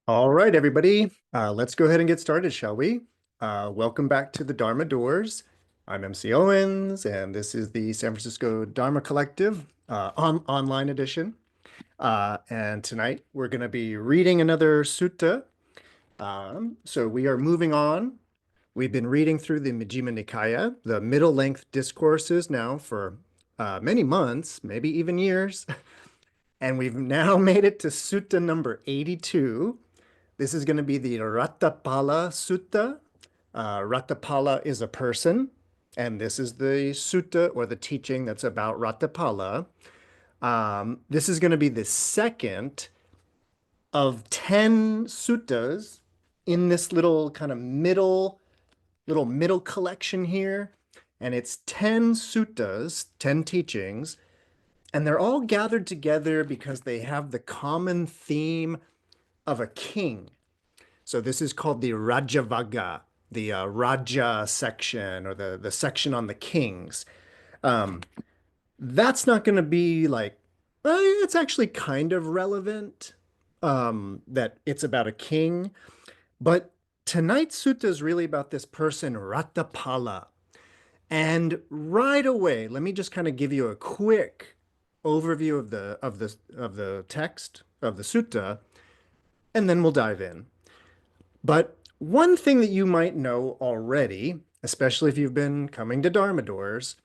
All right, everybody, let's go ahead and get started, shall we? Welcome back to the Dharma Doors. I'm MC Owens, and this is the San Francisco Dharma Collective online edition. And tonight we're going to be reading another sutta. So we are moving on. We've been reading through the Majjhima Nikāya, the Middle Length Discourses now for many months, maybe even years. And we've now made it to Sutta number 82. This is going to be the Raṭṭhapāla Sutta. Raṭṭhapāla is a person, and this is the sutta or the teaching that's about Raṭṭhapāla. This is going to be the second of 10 suttas in this little kind of middle collection here. And it's 10 suttas, 10 teachings, and they're all gathered together because they have the common theme of a king. So this is called the Rajavagga, the Raja section or the section on the kings. Um, that's not going to be like, it's actually kind of relevant that it's about a king. But tonight's sutta is really about this person, Raṭṭhapāla. And right away, let me just kind of give you a quick overview of the text of the sutta, and then we'll dive in. But one thing that you might know already, especially if you've been coming to Dharma Doors,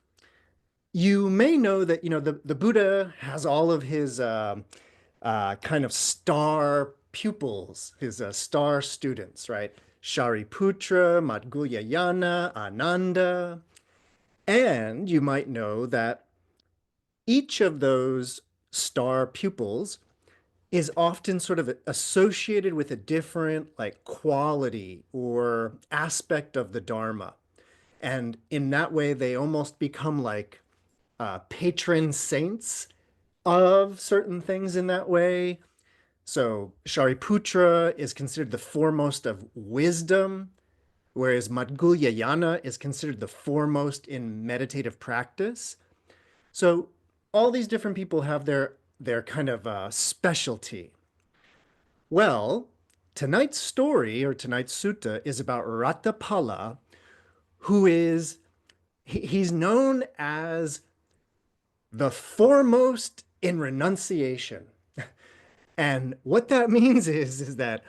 you may know that, the Buddha has all of his kind of star pupils, his star students, right? Shariputra, Madhuyayana, Ananda. And you might know that each of those star pupils is often sort of associated with a different like quality or aspect of the Dharma. And in that way, they almost become like patron saints of certain things in that way. So Shariputra is considered the foremost of wisdom, whereas Madhuyayana is considered the foremost in meditative practice. So all these different people have their kind of specialty. Well, tonight's story or tonight's sutta is about Raṭṭhapāla, who is he's known as the foremost in renunciation. And what that means is that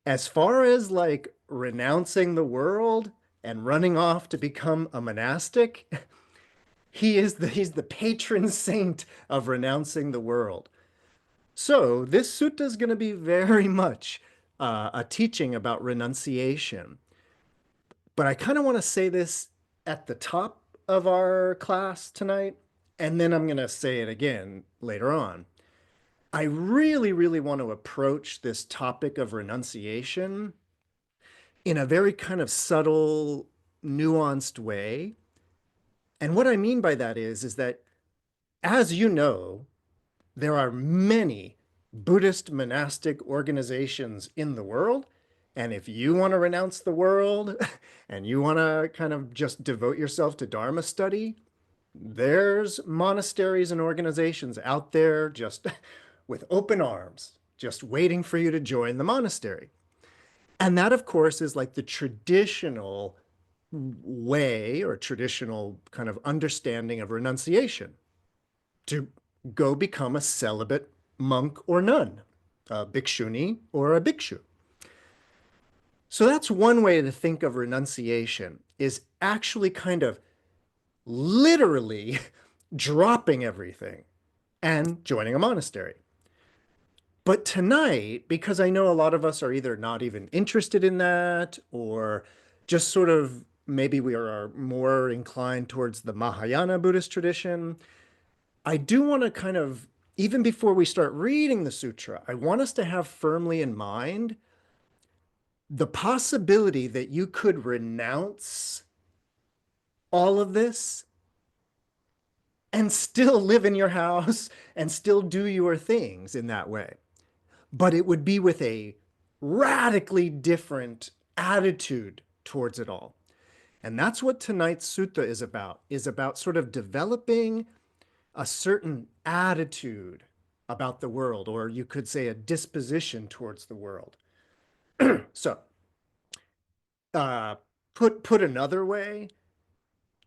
as far as like renouncing the world and running off to become a monastic, he's the patron saint of renouncing the world. So this sutta is going to be very much a teaching about renunciation. But I kind of want to say this at the top of our class tonight, and then I'm going to say it again later on. I really, really want to approach this topic of renunciation in a very kind of subtle, nuanced way. And what I mean by that is that, as you know, there are many Buddhist monastic organizations in the world. And if you want to renounce the world and you want to kind of just devote yourself to Dharma study, there's monasteries and organizations out there just with open arms, just waiting for you to join the monastery. And that, of course, is like the traditional way or traditional kind of understanding of renunciation, to go become a celibate monk or nun, a bhikshuni or a bhikshu. So that's one way to think of renunciation, is actually kind of literally dropping everything and joining a monastery. But tonight, because I know a lot of us are either not even interested in that or just sort of maybe we are more inclined towards the Mahayana Buddhist tradition, I do want to kind of, even before we start reading the sutra, I want us to have firmly in mind the possibility that you could renounce all of this and still live in your house and still do your things in that way. But it would be with a radically different attitude towards it all. And that's what tonight's sutta is about sort of developing a certain attitude about the world, or you could say a disposition towards the world. So, uh, put another way,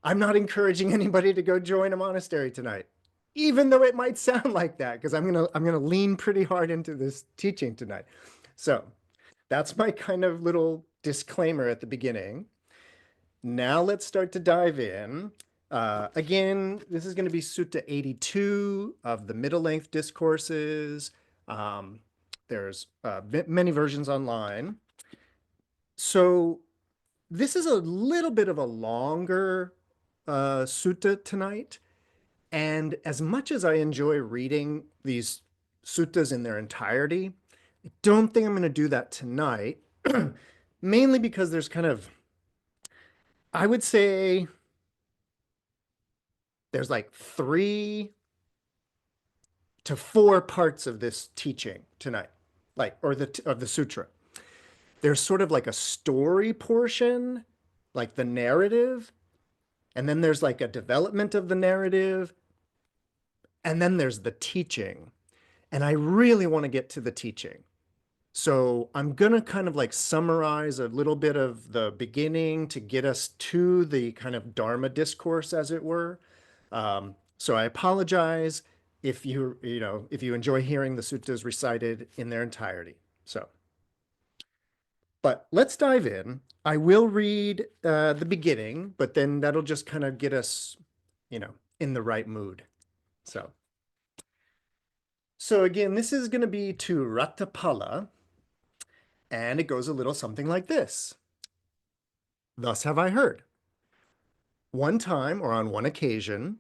I'm not encouraging anybody to go join a monastery tonight, even though it might sound like that, because I'm gonna lean pretty hard into this teaching tonight. So that's my kind of little disclaimer at the beginning. Now let's start to dive in. Again, this is going to be Sutta 82 of the Middle Length Discourses. Um, there's many versions online. So this is a little bit of a longer sutta tonight. And as much as I enjoy reading these suttas in their entirety, I don't think I'm going to do that tonight, mainly because there's kind of, I would say, there's like 3 to 4 parts of this teaching tonight, like, or of the sutra. There's sort of like a story portion, like the narrative, and then there's like a development of the narrative, and then there's the teaching. And I really want to get to the teaching. So I'm going to kind of like summarize a little bit of the beginning to get us to the kind of Dharma discourse, as it were. So I apologize if if you enjoy hearing the suttas recited in their entirety. So, but let's dive in. I will read the beginning, but then that'll just kind of get us, in the right mood. So again, this is going to be to Raṭṭhapāla, and it goes a little something like this. Thus have I heard. One time, or on one occasion,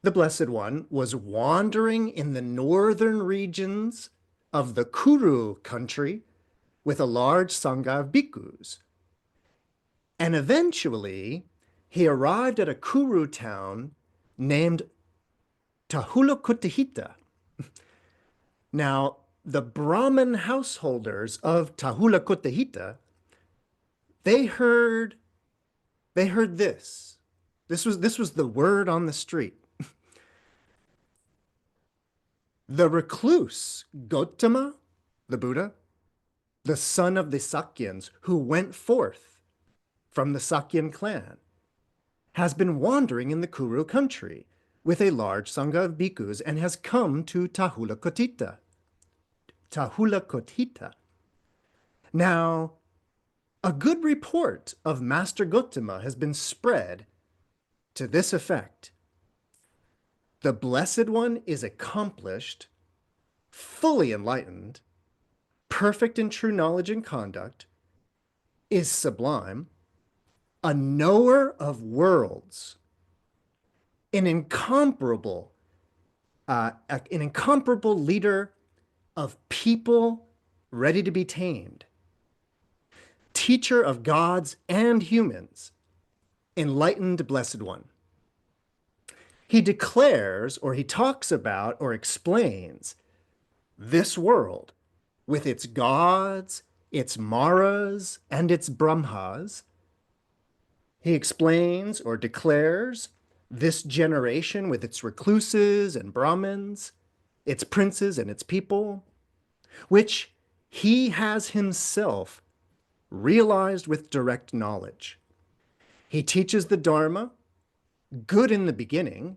the Blessed One was wandering in the northern regions of the Kuru country with a large sangha of bhikkhus. And eventually, he arrived at a Kuru town named Tahulakuttahita. Now, the Brahmin householders of Tahulakuttahita, they heard this. This was the word on the street. The recluse Gautama, the Buddha, the son of the Sakyans who went forth from the Sakyan clan, has been wandering in the Kuru country with a large sangha of bhikkhus and has come to Tahulakuttahita. Now, a good report of Master Gautama has been spread to this effect. The Blessed One is accomplished, fully enlightened, perfect in true knowledge and conduct, is sublime, a knower of worlds, an incomparable leader of people ready to be tamed, teacher of gods and humans, enlightened Blessed One. He declares, or he talks about, or explains this world with its gods, its maras, and its brahmas. He explains or declares this generation with its recluses and Brahmins, its princes and its people, which he has himself realized with direct knowledge. He teaches the Dharma, good in the beginning,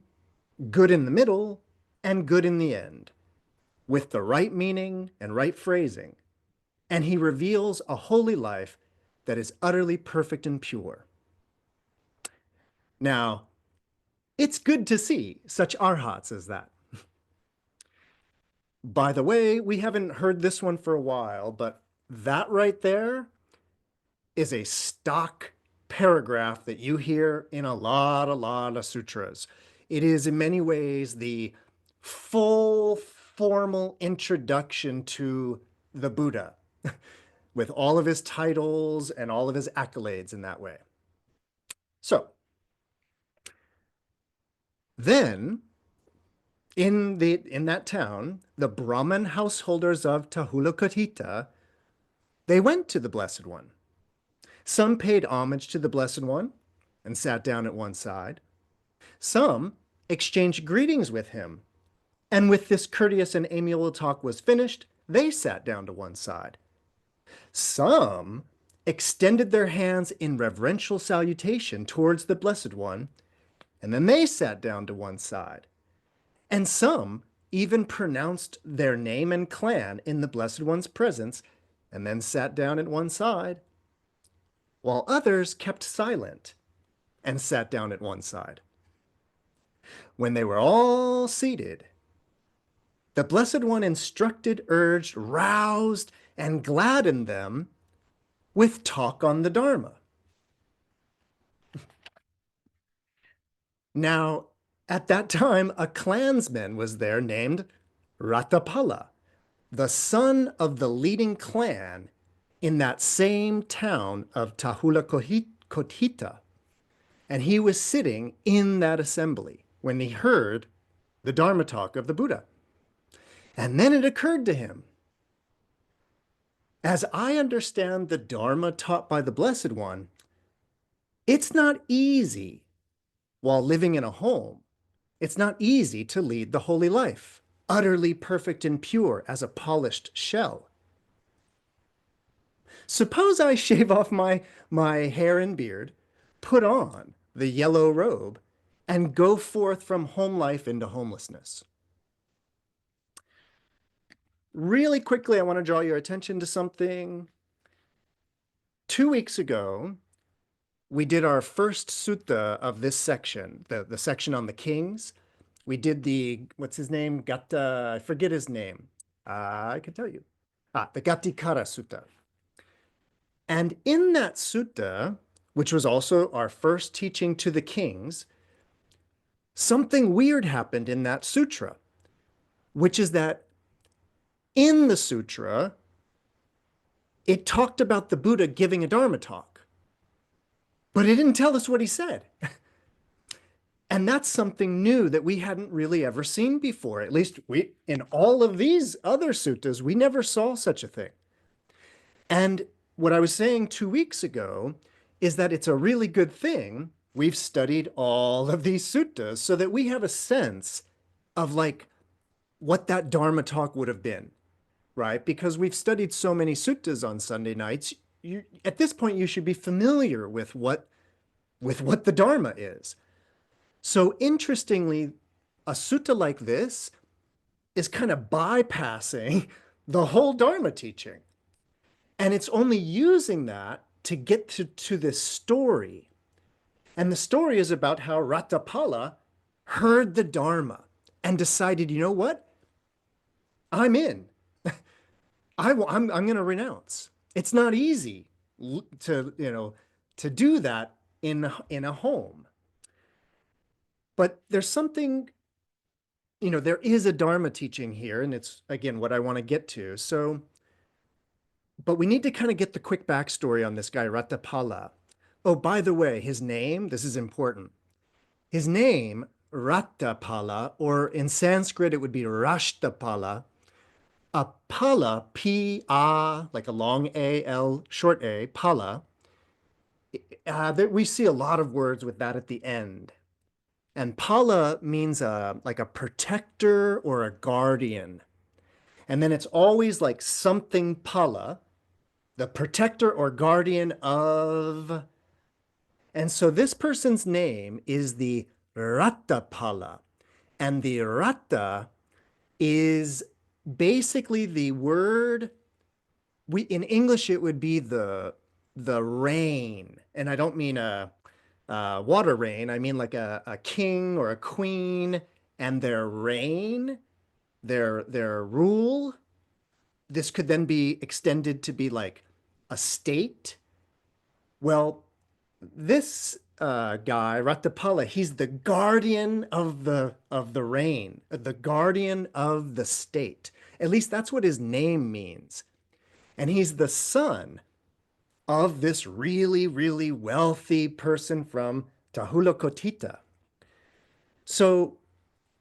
good in the middle, and good in the end, with the right meaning and right phrasing, and he reveals a holy life that is utterly perfect and pure. Now, it's good to see such arhats as that. By the way, we haven't heard this one for a while, but that right there is a stock paragraph that you hear in a lot of sutras. It is in many ways the full formal introduction to the Buddha with all of his titles and all of his accolades in that way. So then in that town, the Brahmin householders of Tahulakuttahita, they went to the Blessed One. Some paid homage to the Blessed One and sat down at one side. Some exchanged greetings with him, and with this courteous and amiable talk was finished, they sat down to one side. Some extended their hands in reverential salutation towards the Blessed One, and then they sat down to one side. And some even pronounced their name and clan in the Blessed One's presence, and then sat down at one side, while others kept silent and sat down at one side. When they were all seated, the Blessed One instructed, urged, roused, and gladdened them with talk on the Dharma. Now, at that time, a clansman was there named Raṭṭhapāla, the son of the leading clan in that same town of Tahulakothita. And he was sitting in that assembly when he heard the Dharma talk of the Buddha. And then it occurred to him, as I understand the Dharma taught by the Blessed One, it's not easy while living in a home. It's not easy to lead the holy life, utterly perfect and pure as a polished shell. Suppose I shave off my hair and beard, put on the yellow robe, and go forth from home life into homelessness. Really quickly, I want to draw your attention to something. 2 weeks ago, we did our first sutta of this section, the section on the kings. We did what's his name? I forget his name. I can tell you. The Gattikara Sutta. And in that sutta, which was also our first teaching to the kings, something weird happened in that sutra, which is that in the sutra, it talked about the Buddha giving a Dharma talk, but it didn't tell us what he said. And that's something new that we hadn't really ever seen before. At least in all of these other suttas, we never saw such a thing. And what I was saying 2 weeks ago is that it's a really good thing we've studied all of these suttas so that we have a sense of like what that Dharma talk would have been, right? Because we've studied so many suttas on Sunday nights, at this point you should be familiar with what the Dharma is. So interestingly, a sutta like this is kind of bypassing the whole Dharma teaching. And it's only using that to get to this story. And the story is about how Raṭṭhapāla heard the Dharma and decided, you know what? I'm in. I'm going to renounce. It's not easy to do that in a home. But there's something, there is a Dharma teaching here, and it's, again, what I want to get to. But we need to kind of get the quick backstory on this guy, Raṭṭhapāla. Oh, by the way, his name, this is important. His name, Raṭṭhapāla, or in Sanskrit, it would be Rashtrapāla. A pala, P-A, like a long A-L, short A, pala. We see a lot of words with that at the end. And pala means like a protector or a guardian. And then it's always like something pala, the protector or guardian of. And so this person's name is the Raṭṭhapāla. And the Ratta is basically the word, in English it would be the rain. And I don't mean a water rain. I mean like a king or a queen and their reign, their rule. This could then be extended to be like a state. Well, this guy, Raṭṭhapāla, he's the guardian of the reign, the guardian of the state. At least that's what his name means. And he's the son of this really, really wealthy person from Tahulakothita. So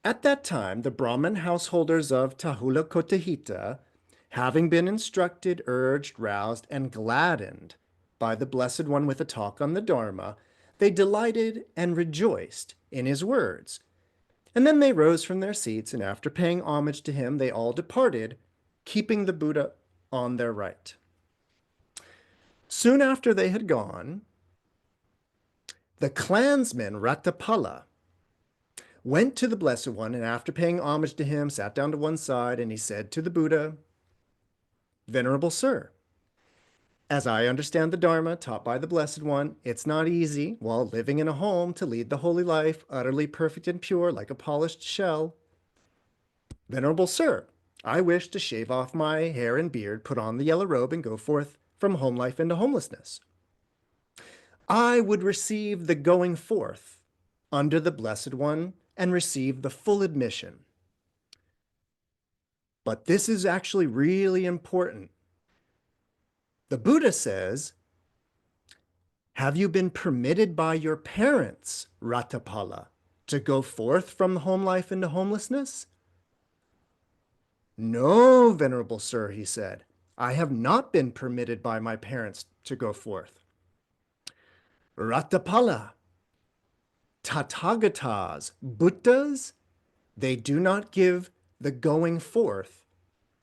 at that time, the Brahmin householders of Tahulakothita, having been instructed, urged, roused, and gladdened by the Blessed One with a talk on the Dharma, they delighted and rejoiced in his words. And then they rose from their seats, and after paying homage to him, they all departed, keeping the Buddha on their right. Soon after they had gone, the clansman Raṭṭhapāla went to the Blessed One, and after paying homage to him, sat down to one side, and he said to the Buddha, "Venerable Sir, as I understand the Dharma taught by the Blessed One, it's not easy, while living in a home, to lead the holy life, utterly perfect and pure, like a polished shell. Venerable Sir, I wish to shave off my hair and beard, put on the yellow robe, and go forth from home life into homelessness. I would receive the going forth under the Blessed One and receive the full admission. But this is actually really important. The Buddha says, have you been permitted by your parents, Raṭṭhapāla, to go forth from home life into homelessness? No, Venerable Sir, he said, I have not been permitted by my parents to go forth. Raṭṭhapāla, Tathagatas, Buddhas, they do not give the going forth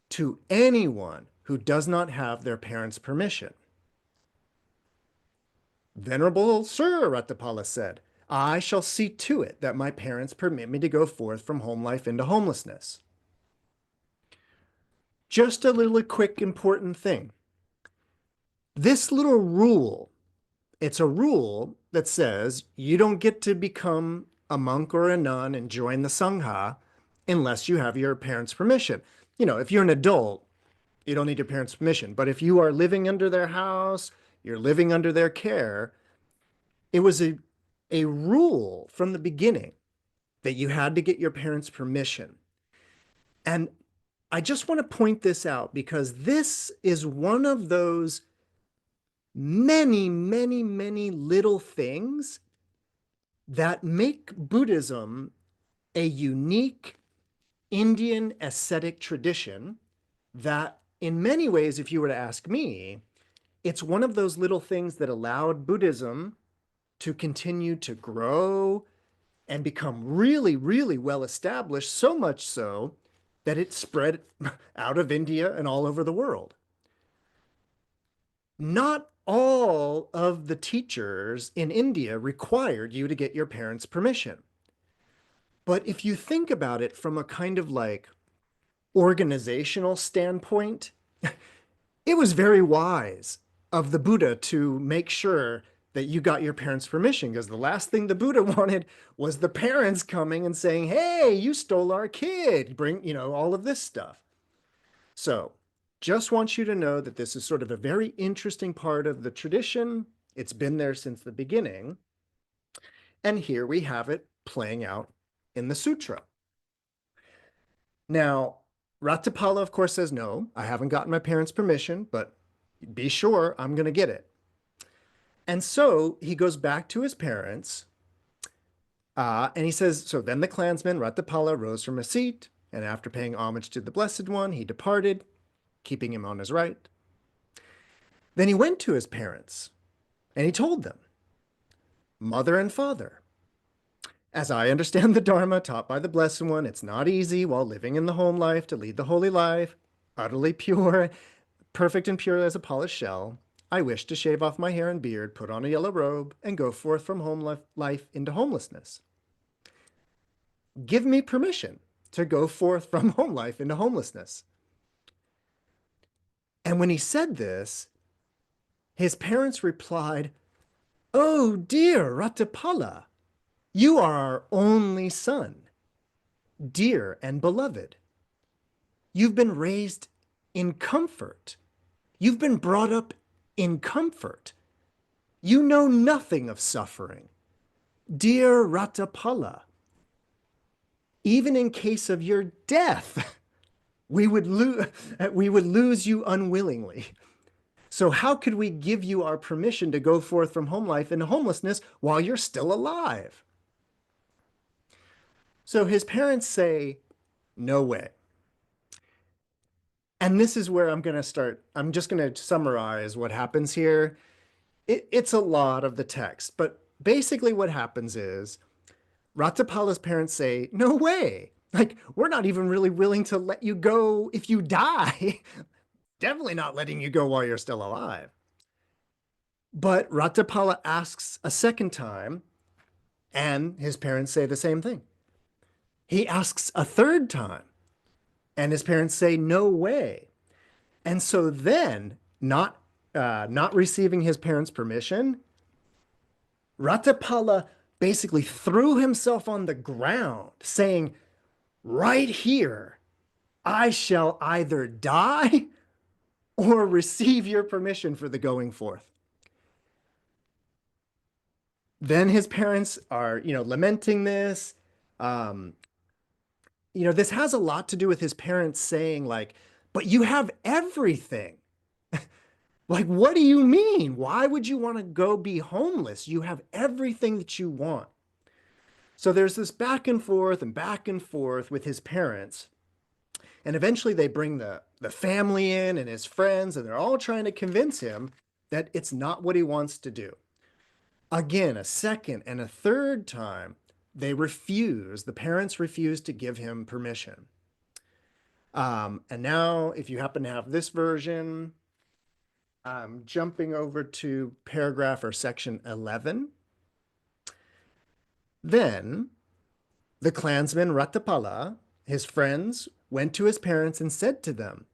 to anyone who does not have their parents' permission. Venerable Sir, Raṭṭhapāla said, I shall see to it that my parents permit me to go forth from home life into homelessness. Just a little quick important thing. This little rule, it's a rule that says you don't get to become a monk or a nun and join the Sangha unless you have your parents' permission. You know, if you're an adult, you don't need your parents' permission. But if you are living under their house, you're living under their care, it was a rule from the beginning that you had to get your parents' permission. And I just want to point this out because this is one of those many, many, many little things that make Buddhism a unique Indian ascetic tradition that in many ways, if you were to ask me, it's one of those little things that allowed Buddhism to continue to grow and become really, really well established, so much so that it spread out of India and all over the world. Not all of the teachers in India required you to get your parents' permission. But if you think about it from a kind of like organizational standpoint, it was very wise of the Buddha to make sure that you got your parents' permission, because the last thing the Buddha wanted was the parents coming and saying, hey, you stole our kid, bring, you know, all of this stuff. So just want you to know that this is sort of a very interesting part of the tradition. It's been there since the beginning. And here we have it playing out in the sutra. Now, Raṭṭhapāla, of course, says, no, I haven't gotten my parents' permission, but be sure I'm going to get it. And so he goes back to his parents, and he says, so then the clansman, Raṭṭhapāla, rose from his seat, and after paying homage to the Blessed One, he departed, keeping him on his right. Then he went to his parents, and he told them, Mother and Father, as I understand the Dharma taught by the Blessed One, it's not easy while living in the home life to lead the holy life, utterly pure, perfect and pure as a polished shell. I wish to shave off my hair and beard, put on a yellow robe, and go forth from home life into homelessness. Give me permission to go forth from home life into homelessness. And when he said this, his parents replied, oh dear Raṭṭhapāla, you are our only son, dear and beloved. You've been raised in comfort. You've been brought up in comfort. You know nothing of suffering. Dear Raṭṭhapāla, even in case of your death, we would lose you unwillingly. So how could we give you our permission to go forth from home life into homelessness while you're still alive? So his parents say, no way. And this is where I'm going to start. I'm just going to summarize what happens here. It's a lot of the text, but basically what happens is Raṭṭhapāla's parents say, no way. Like, we're not even really willing to let you go if you die. Definitely not letting you go while you're still alive. But Raṭṭhapāla asks a second time, and his parents say the same thing. He asks a third time, and his parents say, no way. And so then, not receiving his parents' permission, Raṭṭhapāla basically threw himself on the ground, saying, right here, I shall either die or receive your permission for the going forth. Then his parents are, lamenting this. Um, this has a lot to do with his parents saying, like, but you have everything. Like, what do you mean? Why would you want to go be homeless? You have everything that you want. So there's this back and forth with his parents. And eventually they bring the family in and his friends, and they're all trying to convince him that it's not what he wants to do. Again, a second and a third time, the parents refuse to give him permission. And now, if you happen to have this version, I'm jumping over to paragraph or section 11. Then the clansman Raṭṭhapāla, his friends, went to his parents and said to them,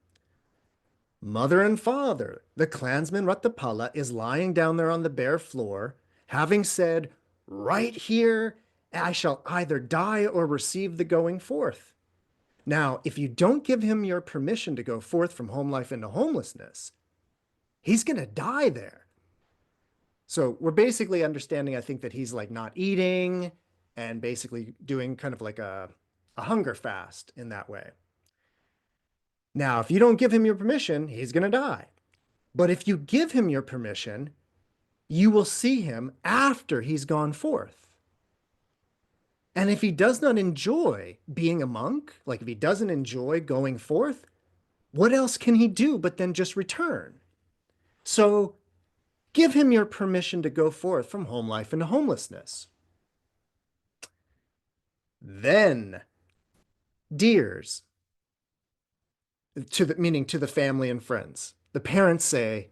Mother and father, the clansman Raṭṭhapāla is lying down there on the bare floor, having said, right here, I shall either die or receive the going forth. Now, if you don't give him your permission to go forth from home life into homelessness, he's going to die there. So we're basically understanding, I think, that he's like not eating and basically doing kind of like a hunger fast in that way. Now, if you don't give him your permission, he's going to die. But if you give him your permission, you will see him after he's gone forth. And if he does not enjoy being a monk, like if he doesn't enjoy going forth, what else can he do but then just return? So give him your permission to go forth from home life into homelessness. Then, dears, meaning to the family and friends, the parents say,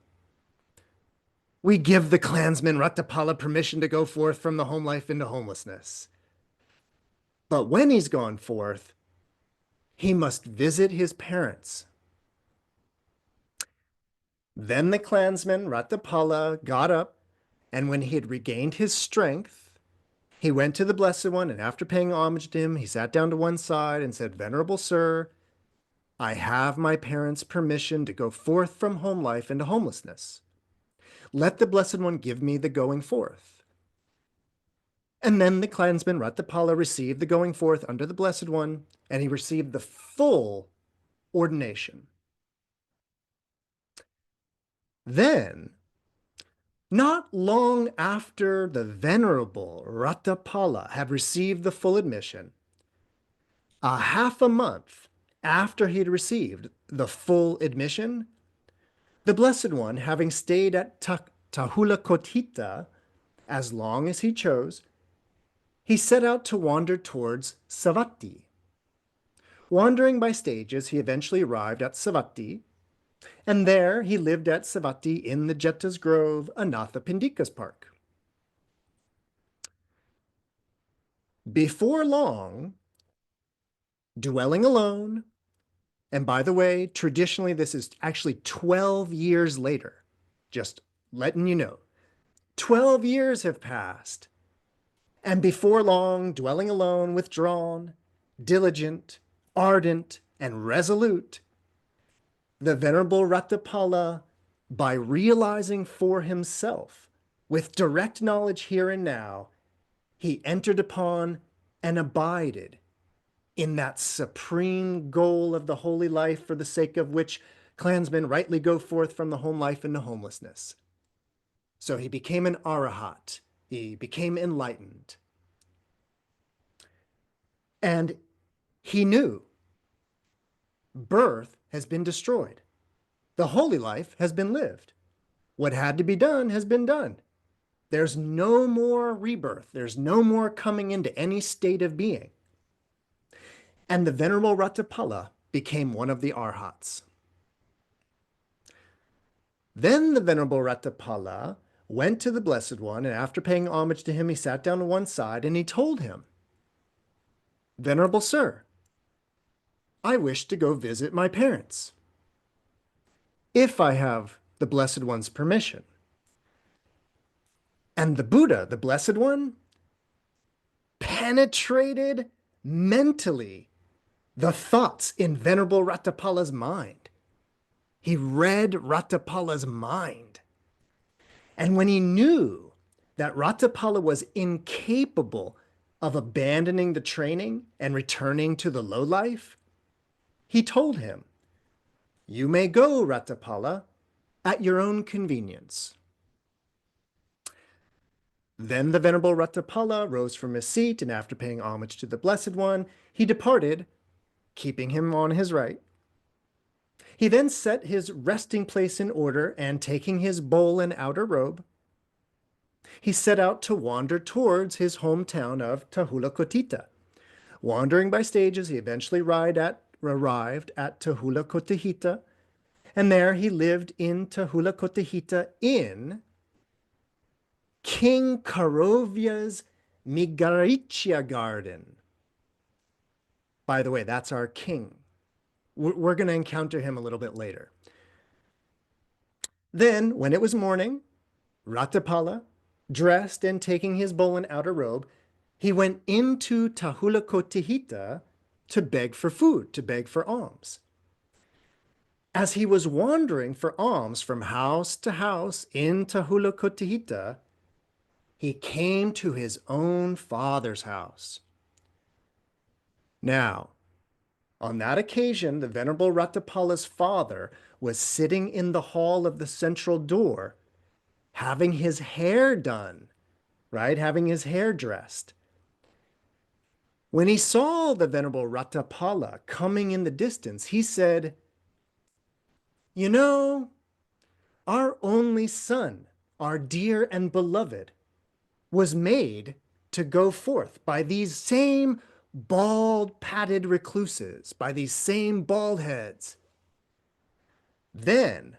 we give the clansman Raṭṭhapāla permission to go forth from the home life into homelessness. But when he's gone forth, he must visit his parents. Then the clansman Raṭṭhapāla got up, and when he had regained his strength, he went to the Blessed One, and after paying homage to him, he sat down to one side and said, Venerable Sir, I have my parents' permission to go forth from home life into homelessness. Let the Blessed One give me the going forth. And then the clansman Raṭṭhapāla received the going forth under the Blessed One, and he received the full ordination. Then, not long after the Venerable Raṭṭhapāla had received the full admission, a half a month after he had received the full admission, the Blessed One, having stayed at Tahulakotita as long as he chose, he set out to wander towards Savatthi. Wandering by stages, he eventually arrived at Savatthi, and there he lived at Savatthi in the Jeta's Grove, Anathapindika's park. Before long, dwelling alone, and by the way, traditionally this is actually 12 years later, just letting you know, 12 years have passed, and before long, dwelling alone, withdrawn, diligent, ardent, and resolute, the Venerable Raṭṭhapāla, by realizing for himself, with direct knowledge here and now, he entered upon and abided in that supreme goal of the holy life for the sake of which clansmen rightly go forth from the home life into homelessness. So he became an arahat. He became enlightened. And he knew birth has been destroyed. The holy life has been lived. What had to be done has been done. There's no more rebirth. There's no more coming into any state of being. And the Venerable Raṭṭhapāla became one of the arhats. Then the Venerable Raṭṭhapāla went to the Blessed One, and after paying homage to him, he sat down on one side and he told him, "Venerable sir, I wish to go visit my parents, if I have the Blessed One's permission." And the Buddha, the Blessed One, penetrated mentally the thoughts in Venerable Raṭṭhapāla's mind. He read Raṭṭhapāla's mind. And when he knew that Raṭṭhapāla was incapable of abandoning the training and returning to the low life, he told him, "You may go, Raṭṭhapāla, at your own convenience." Then the Venerable Raṭṭhapāla rose from his seat, and after paying homage to the Blessed One, he departed, keeping him on his right. He then set his resting place in order, and taking his bowl and outer robe, he set out to wander towards his hometown of Tahulakothita. Wandering by stages, he eventually arrived at Tahulakothita, and there he lived in Tahulakothita in King Karovya's Migarichya garden. By the way, that's our king. We're going to encounter him a little bit later. Then, when it was morning, Raṭṭhapāla, dressed and taking his bowl and outer robe, he went into Tahulakothita to beg for food, to beg for alms. As he was wandering for alms from house to house in Tahulakothita, he came to his own father's house. Now, on that occasion, the Venerable Raṭṭhapāla's father was sitting in the hall of the central door, having his hair done, right? Having his hair dressed. When he saw the Venerable Raṭṭhapāla coming in the distance, he said, "You know, our only son, our dear and beloved, was made to go forth by these same bald, padded recluses, by these same bald heads." Then,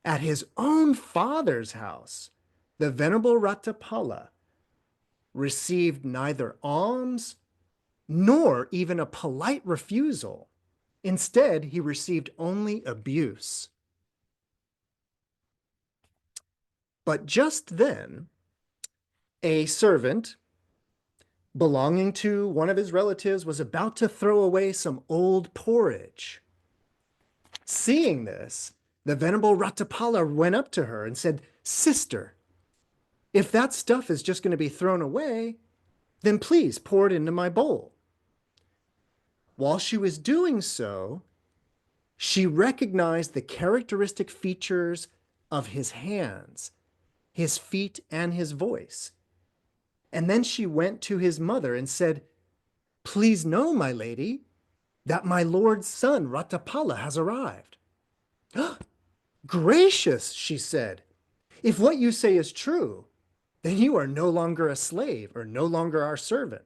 at his own father's house, the Venerable Raṭṭhapāla received neither alms nor even a polite refusal. Instead, he received only abuse. But just then, a servant belonging to one of his relatives was about to throw away some old porridge. Seeing this, the Venerable Raṭṭhapāla went up to her and said, "Sister, if that stuff is just going to be thrown away, then please pour it into my bowl." While she was doing so, she recognized the characteristic features of his hands, his feet, and his voice. And then she went to his mother and said, "Please know, my lady, that my lord's son, Raṭṭhapāla, has arrived." "Gracious," she said, "if what you say is true, then you are no longer a slave or no longer our servant."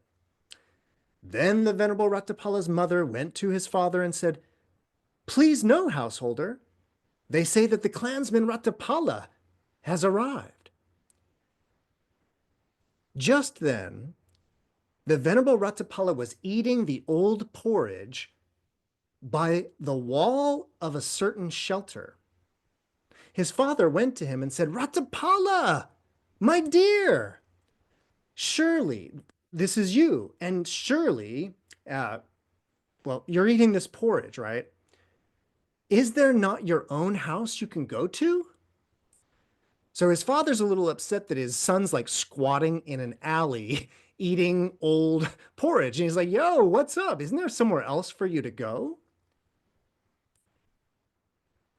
Then the Venerable Raṭṭhapāla's mother went to his father and said, "Please know, householder, they say that the clansman Raṭṭhapāla has arrived." Just then, the Venerable Raṭṭhapāla was eating the old porridge by the wall of a certain shelter. His father went to him and said, "Raṭṭhapāla, my dear, surely this is you, and surely, well, you're eating this porridge, right? Is there not your own house you can go to?" So his father's a little upset that his son's like squatting in an alley eating old porridge. And he's like, "Yo, what's up? Isn't there somewhere else for you to go?"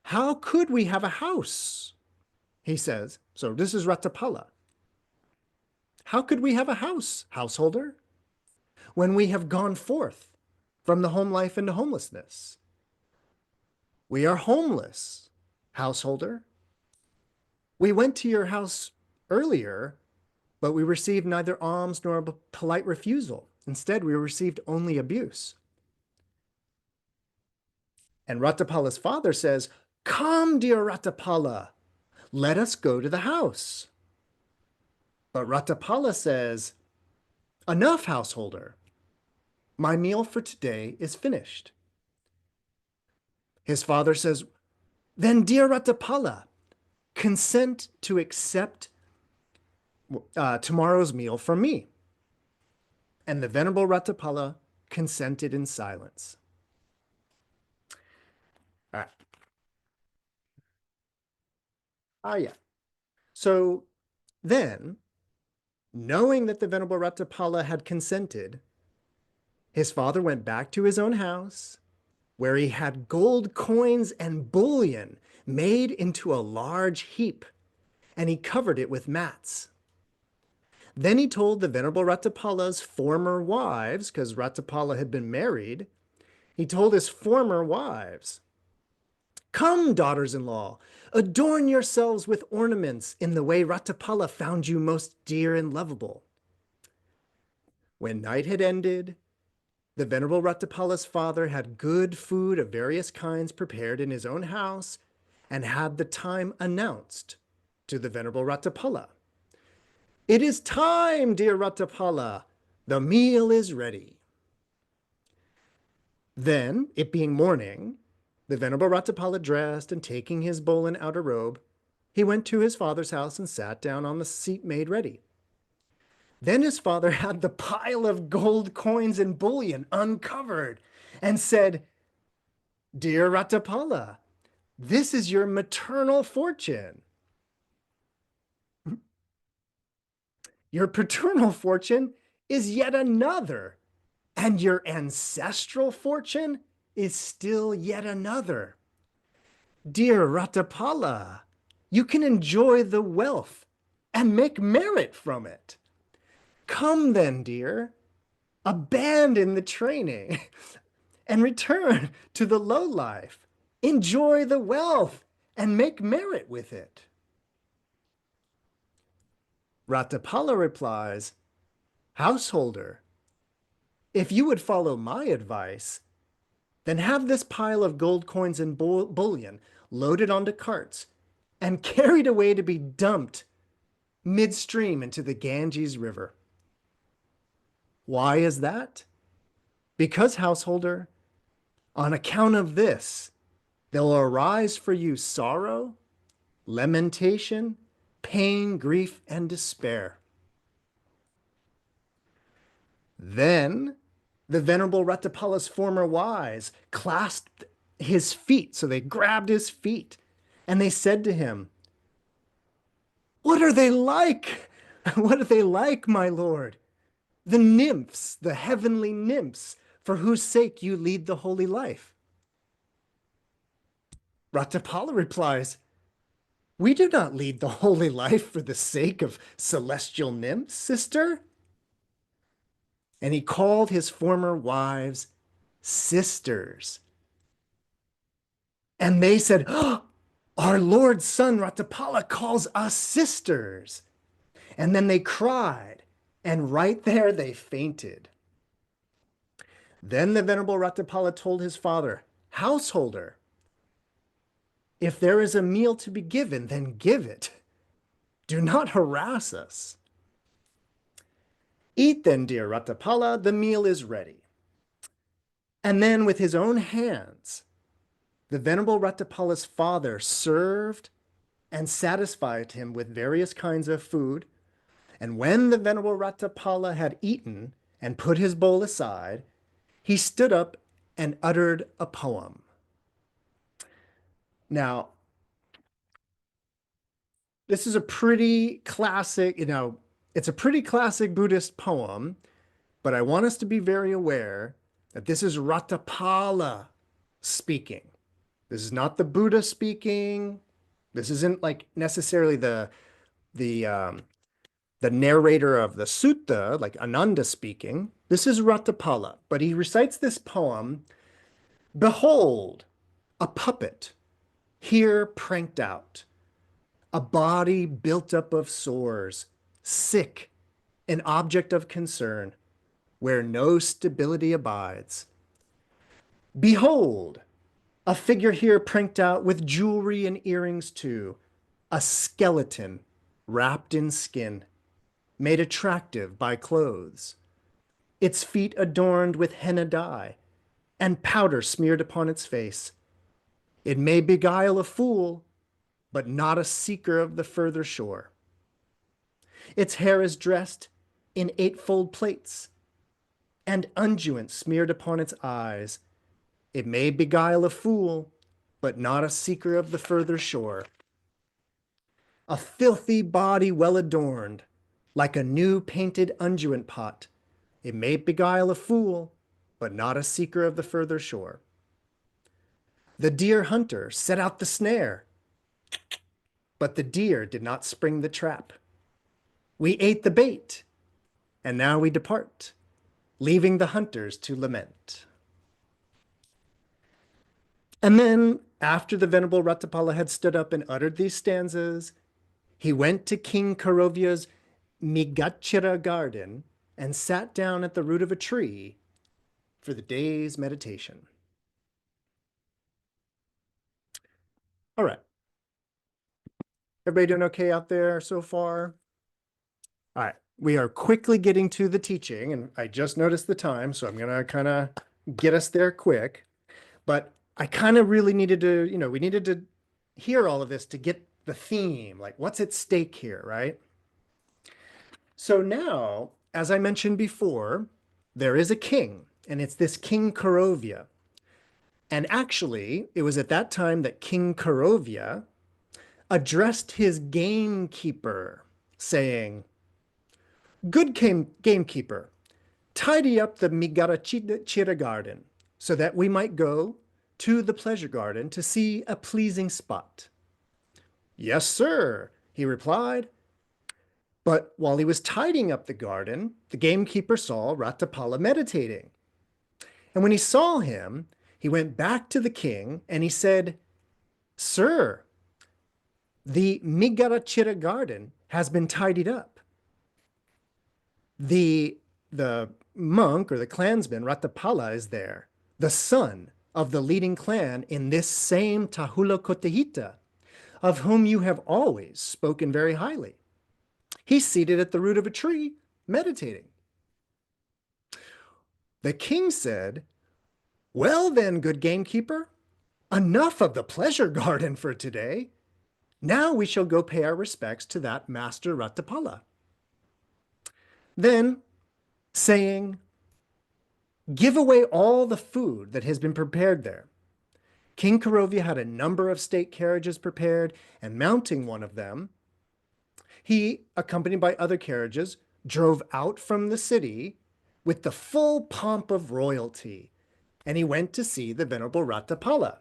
"How could we have a house?" he says. So this is Raṭṭhapāla. "How could we have a house, householder, when we have gone forth from the home life into homelessness? We are homeless, householder. We went to your house earlier, but we received neither alms nor a polite refusal. Instead, we received only abuse." And Raṭṭhapāla's father says, "Come, dear Raṭṭhapāla, Let us go to the house. But Raṭṭhapāla says, enough, householder. My meal for today is finished. His father says, then, dear Raṭṭhapāla, consent to accept tomorrow's meal from me. And the Venerable Raṭṭhapāla consented in silence. All right. Yeah. So then, knowing that the Venerable Raṭṭhapāla had consented, his father went back to his own house, where he had gold coins and bullion made into a large heap, and he covered it with mats. Then he told the Venerable Raṭṭhapāla's former wives, because Raṭṭhapāla had been married, he told his former wives, come, daughters-in-law, adorn yourselves with ornaments in the way Raṭṭhapāla found you most dear and lovable. When night had ended, the Venerable Raṭṭhapāla's father had good food of various kinds prepared in his own house and had the time announced to the Venerable Raṭṭhapāla. It is time, dear Raṭṭhapāla. The meal is ready. Then, it being morning, the Venerable Raṭṭhapāla dressed and taking his bowl and outer robe, he went to his father's house and sat down on the seat made ready. Then his father had the pile of gold coins and bullion uncovered and said, dear Raṭṭhapāla, this is your maternal fortune. Your paternal fortune is yet another, and your ancestral fortune is still yet another. Dear Raṭṭhapāla, you can enjoy the wealth and make merit from it. Come then, dear, abandon the training and return to the low life. Enjoy the wealth and make merit with it. Raṭṭhapāla replies, householder, if you would follow my advice, then have this pile of gold coins and bullion loaded onto carts and carried away to be dumped midstream into the Ganges River. Why is that? Because, householder, on account of this, there will arise for you sorrow, lamentation, pain, grief, and despair. Then the Venerable Raṭṭhapāla's former wives clasped his feet, so they grabbed his feet, and they said to him, what are they like? What are they like, my lord? The nymphs, the heavenly nymphs, for whose sake you lead the holy life. Raṭṭhapāla replies, we do not lead the holy life for the sake of celestial nymphs, sister. And he called his former wives sisters. And they said, oh, our Lord's son Raṭṭhapāla calls us sisters. And then they cried, and right there they fainted. Then the Venerable Raṭṭhapāla told his father, householder, if there is a meal to be given, then give it. Do not harass us. Eat then, dear Raṭṭhapāla, the meal is ready. And then with his own hands, the Venerable Raṭṭhapāla's father served and satisfied him with various kinds of food. And when the Venerable Raṭṭhapāla had eaten and put his bowl aside, he stood up and uttered a poem. Now, this is a pretty classic, it's a pretty classic Buddhist poem, but I want us to be very aware that this is Raṭṭhapāla speaking. This is not the Buddha speaking. This isn't like necessarily the narrator of the sutta, like Ananda speaking. This is Raṭṭhapāla, but he recites this poem, behold, a puppet, here pranked out, a body built up of sores, sick, an object of concern, where no stability abides. Behold, a figure here pranked out with jewelry and earrings too, a skeleton wrapped in skin, made attractive by clothes, its feet adorned with henna dye, and powder smeared upon its face. It may beguile a fool, but not a seeker of the further shore. Its hair is dressed in eightfold plaits, and unguent smeared upon its eyes. It may beguile a fool, but not a seeker of the further shore. A filthy body well adorned, like a new painted unguent pot. It may beguile a fool, but not a seeker of the further shore. The deer hunter set out the snare, but the deer did not spring the trap. We ate the bait, and now we depart, leaving the hunters to lament. And then, after the Venerable Raṭṭhapāla had stood up and uttered these stanzas, he went to King Kauravya's Mrigachira garden and sat down at the root of a tree for the day's meditation. All right. Everybody doing okay out there so far? All right. We are quickly getting to the teaching, and I just noticed the time, so I'm going to kind of get us there quick. But I kind of really needed to, we needed to hear all of this to get the theme, like what's at stake here, right? So now, as I mentioned before, there is a king, and it's this King Kauravya. And actually, it was at that time that King Kauravya addressed his gamekeeper, saying, "Good gamekeeper, tidy up the Mrigachira garden so that we might go to the pleasure garden to see a pleasing spot." "Yes, sir," he replied. But while he was tidying up the garden, the gamekeeper saw Raṭṭhapāla meditating. And when he saw him, he went back to the king and he said, "Sir, the Mrigachira garden has been tidied up. The monk or the clansman, Raṭṭhapāla, is there, the son of the leading clan in this same Tahula Kotahita, of whom you have always spoken very highly. He's seated at the root of a tree, meditating." The king said, "Well then, good gamekeeper, enough of the pleasure garden for today. Now we shall go pay our respects to that master Raṭṭhapāla." Then, saying, "Give away all the food that has been prepared there," King Kauravya had a number of state carriages prepared, and mounting one of them, he, accompanied by other carriages, drove out from the city with the full pomp of royalty, and he went to see the Venerable Raṭṭhapāla.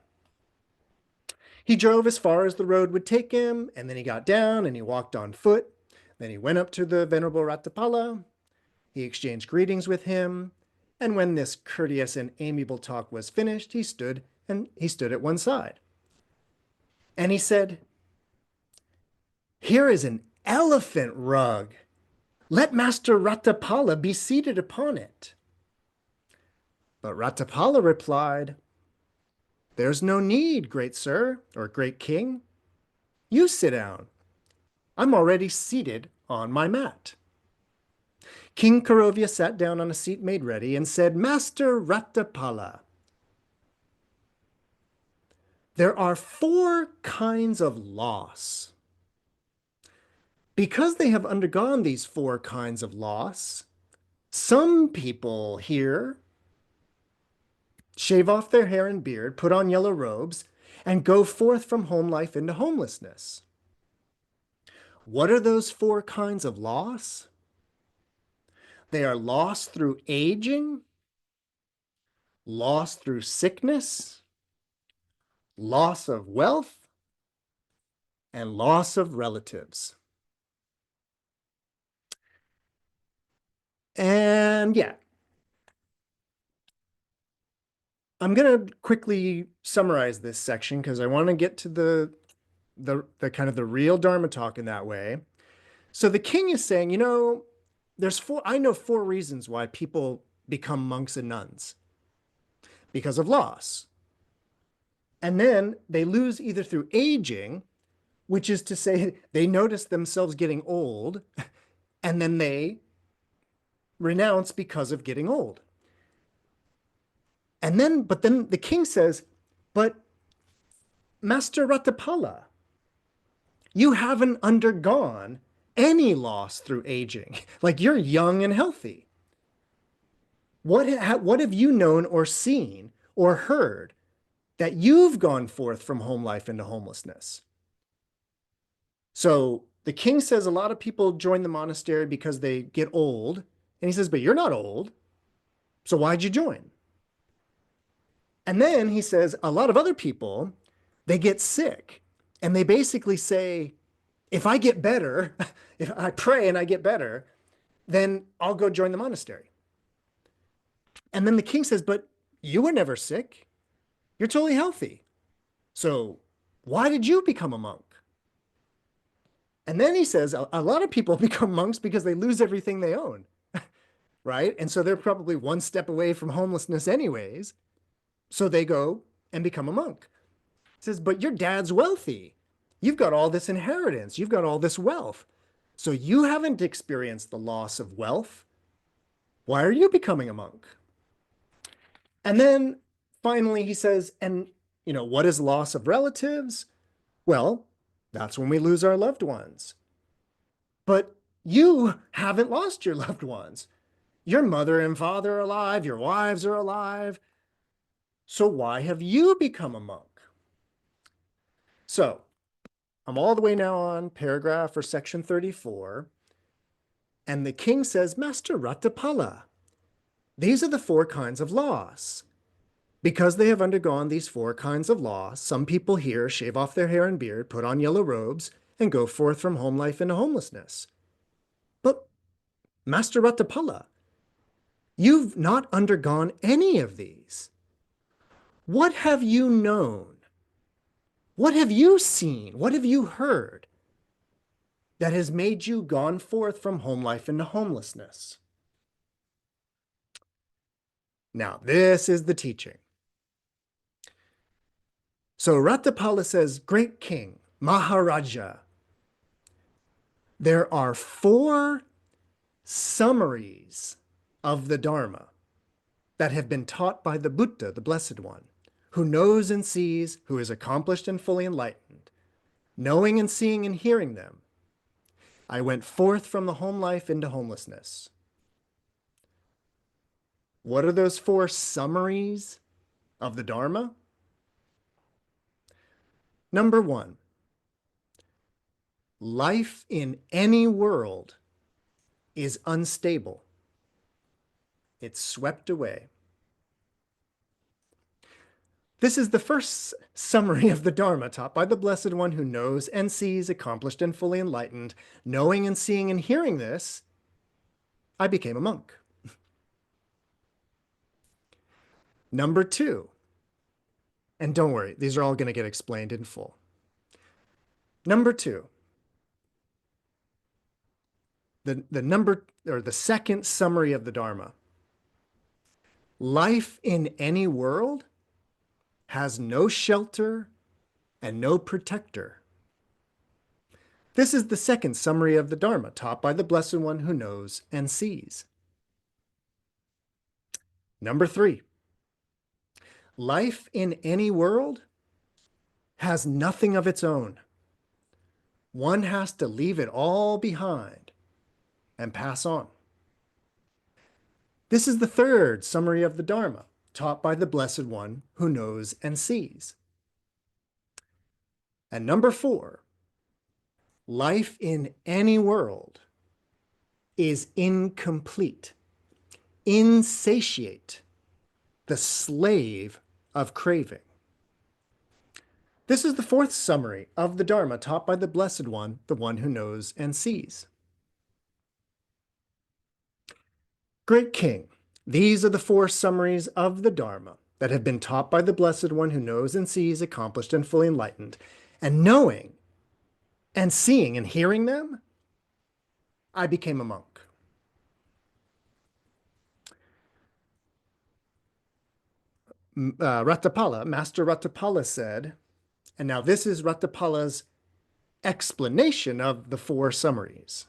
He drove as far as the road would take him, and then he got down and he walked on foot. Then he went up to the Venerable Raṭṭhapāla. He exchanged greetings with him, and when this courteous and amiable talk was finished, he stood at one side. And he said, "Here is an elephant rug. Let Master Raṭṭhapāla be seated upon it." But Raṭṭhapāla replied, "There's no need, great sir, or great king. You sit down. I'm already seated on my mat." King Kauravya sat down on a seat made ready and said, "Master Raṭṭhapāla, there are 4 kinds of loss. Because they have undergone these 4 kinds of loss, some people here shave off their hair and beard, put on yellow robes, and go forth from home life into homelessness. What are those 4 kinds of loss? They are loss through aging, loss through sickness, loss of wealth, and loss of relatives." And yeah, I'm going to quickly summarize this section because I want to get to the kind of the real Dharma talk in that way. So the king is saying, I know 4 reasons why people become monks and nuns. Because of loss. And then they lose either through aging which is to say they notice themselves getting old and then they renounce because of getting old. But then the king says, but Master Raṭṭhapāla, you haven't undergone any loss through aging. Like you're young and healthy. What have you known or seen or heard that you've gone forth from home life into homelessness? So the king says a lot of people join the monastery because they get old. And he says, but you're not old. So why'd you join? And then he says a lot of other people, they get sick and they basically say, if I get better, if I pray and I get better, then I'll go join the monastery. And then the king says, but you were never sick. You're totally healthy. So why did you become a monk? And then he says, a lot of people become monks because they lose everything they own, right? And so they're probably one step away from homelessness anyways. So they go and become a monk. He says, but your dad's wealthy. You've got all this inheritance. You've got all this wealth. So you haven't experienced the loss of wealth. Why are you becoming a monk? And then finally he says, and what is loss of relatives? Well, that's when we lose our loved ones. But you haven't lost your loved ones. Your mother and father are alive. Your wives are alive. So why have you become a monk? So I'm all the way now on paragraph or section 34. And the king says, Master Raṭṭhapāla, these are the four kinds of loss. Because they have undergone these four kinds of loss, some people here shave off their hair and beard, put on yellow robes, and go forth from home life into homelessness. But Master Raṭṭhapāla, you've not undergone any of these. What have you known? What have you seen? What have you heard that has made you gone forth from home life into homelessness? Now, this is the teaching. So Raṭṭhapāla says, great king, Maharaja, there are four summaries of the Dharma that have been taught by the Buddha, the Blessed One, who knows and sees, who is accomplished and fully enlightened. Knowing and seeing and hearing them, I went forth from the home life into homelessness. What are those four summaries of the Dharma? Number one, life in any world is unstable. It's swept away. This is the first summary of the Dharma taught by the Blessed One who knows and sees, accomplished and fully enlightened. Knowing and seeing and hearing this, I became a monk. Number two, and don't worry, these are all going to get explained in full. Number two, the second summary of the Dharma. Life in any world has no shelter and no protector. This is the second summary of the Dharma taught by the Blessed One who knows and sees. Number three, life in any world has nothing of its own. One has to leave it all behind and pass on. This is the third summary of the Dharma taught by the Blessed One who knows and sees. And number four, life in any world is incomplete, insatiate, the slave of craving. This is the fourth summary of the Dharma taught by the Blessed One, the one who knows and sees. Great King, these are the four summaries of the Dharma that have been taught by the Blessed One who knows and sees, accomplished and fully enlightened. And knowing and seeing and hearing them, I became a monk. Raṭṭhapāla, Master Raṭṭhapāla said, and now this is Raṭṭhapāla's explanation of the four summaries.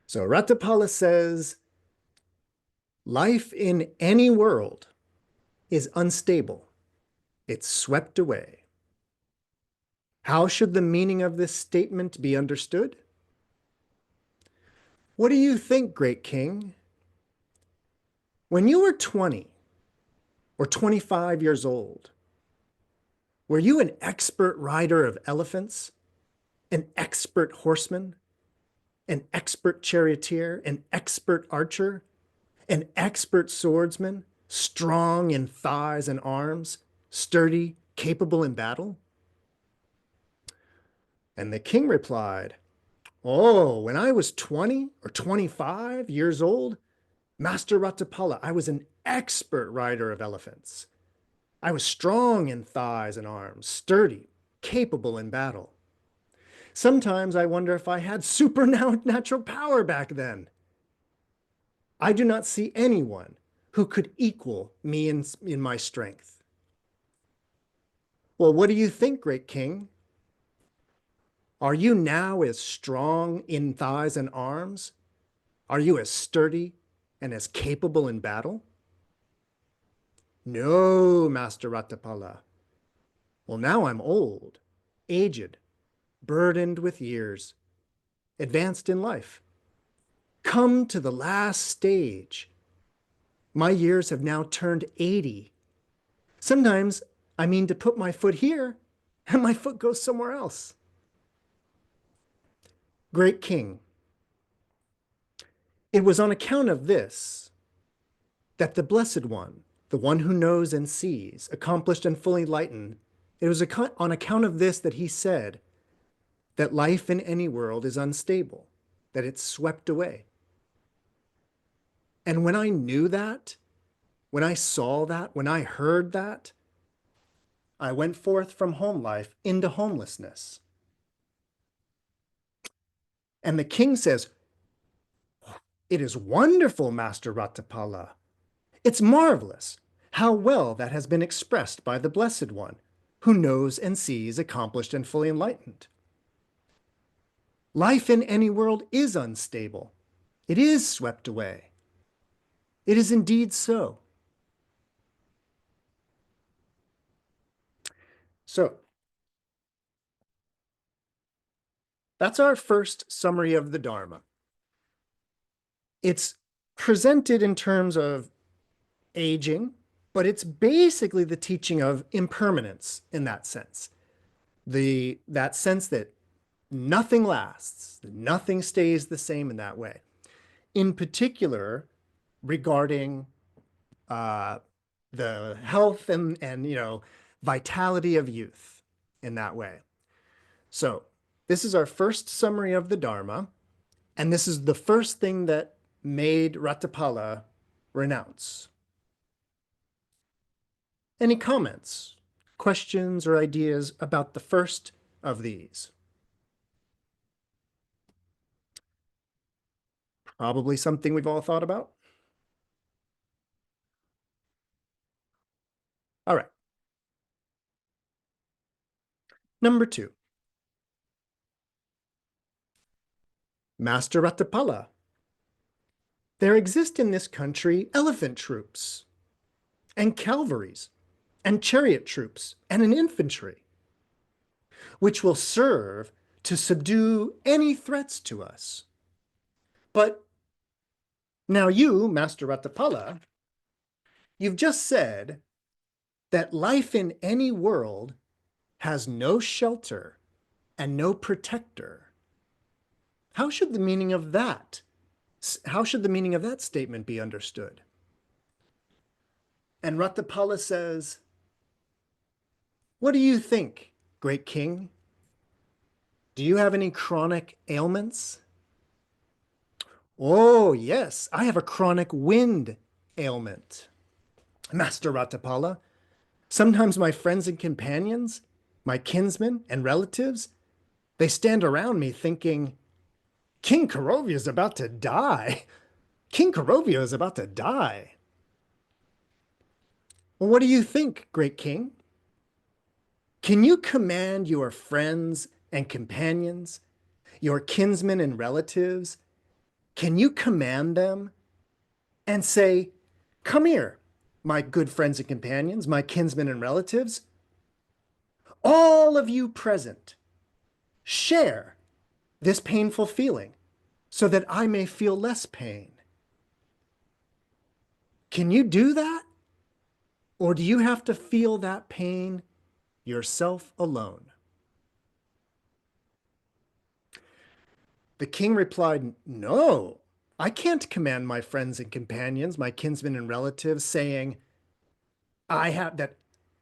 So Raṭṭhapāla says, life in any world is unstable. It's swept away. How should the meaning of this statement be understood? What do you think, great king? When you were 20 or 25 years old, were you an expert rider of elephants, an expert horseman, an expert charioteer, an expert archer, an expert swordsman, strong in thighs and arms, sturdy, capable in battle? And the king replied, oh, when I was 20 or 25 years old, Master Raṭṭhapāla, I was an expert rider of elephants. I was strong in thighs and arms, sturdy, capable in battle. Sometimes I wonder if I had supernatural power back then. I do not see anyone who could equal me in my strength. Well, what do you think, great king? Are you now as strong in thighs and arms? Are you as sturdy and as capable in battle? No, Master Raṭṭhapāla. Well, now I'm old, aged, burdened with years, advanced in life, come to the last stage. My years have now turned 80. Sometimes I mean to put my foot here and my foot goes somewhere else. Great king, it was on account of this that the Blessed One, the one who knows and sees, accomplished and fully enlightened, it was on account of this that he said that life in any world is unstable, that it's swept away. And when I knew that, when I saw that, when I heard that, I went forth from home life into homelessness. And the king says, it is wonderful, Master Raṭṭhapāla. It's marvelous how well that has been expressed by the Blessed One, who knows and sees, accomplished and fully enlightened. Life in any world is unstable. It is swept away. It is indeed so. So, that's our first summary of the Dharma. It's presented in terms of aging, but it's basically the teaching of impermanence in that sense. That sense that nothing lasts, nothing stays the same in that way. In particular, regarding the health and vitality of youth in that way. So this is our first summary of the Dharma, and this is the first thing that made Raṭṭhapāla renounce. Any comments, questions, or ideas about the first of these? Probably something we've all thought about. All right. Number 2. Master Raṭṭhapāla, there exist in this country elephant troops and cavalries and chariot troops and an infantry, which will serve to subdue any threats to us. But now you, Master Raṭṭhapāla, you've just said that life in any world has no shelter and no protector. How should the meaning of that statement be understood? And Raṭṭhapāla says, what do you think, great king? Do you have any chronic ailments? Oh, yes, I have a chronic wind ailment. Master Raṭṭhapāla, sometimes my friends and companions, my kinsmen and relatives, they stand around me thinking, King Karovya is about to die. King Karovya is about to die. Well, what do you think, great king? Can you command your friends and companions, your kinsmen and relatives? Can you command them and say, come here, my good friends and companions, my kinsmen and relatives, all of you present, share this painful feeling so that I may feel less pain? Can you do that? Or do you have to feel that pain yourself alone? The king replied, no, I can't command my friends and companions, my kinsmen and relatives, saying, I have that,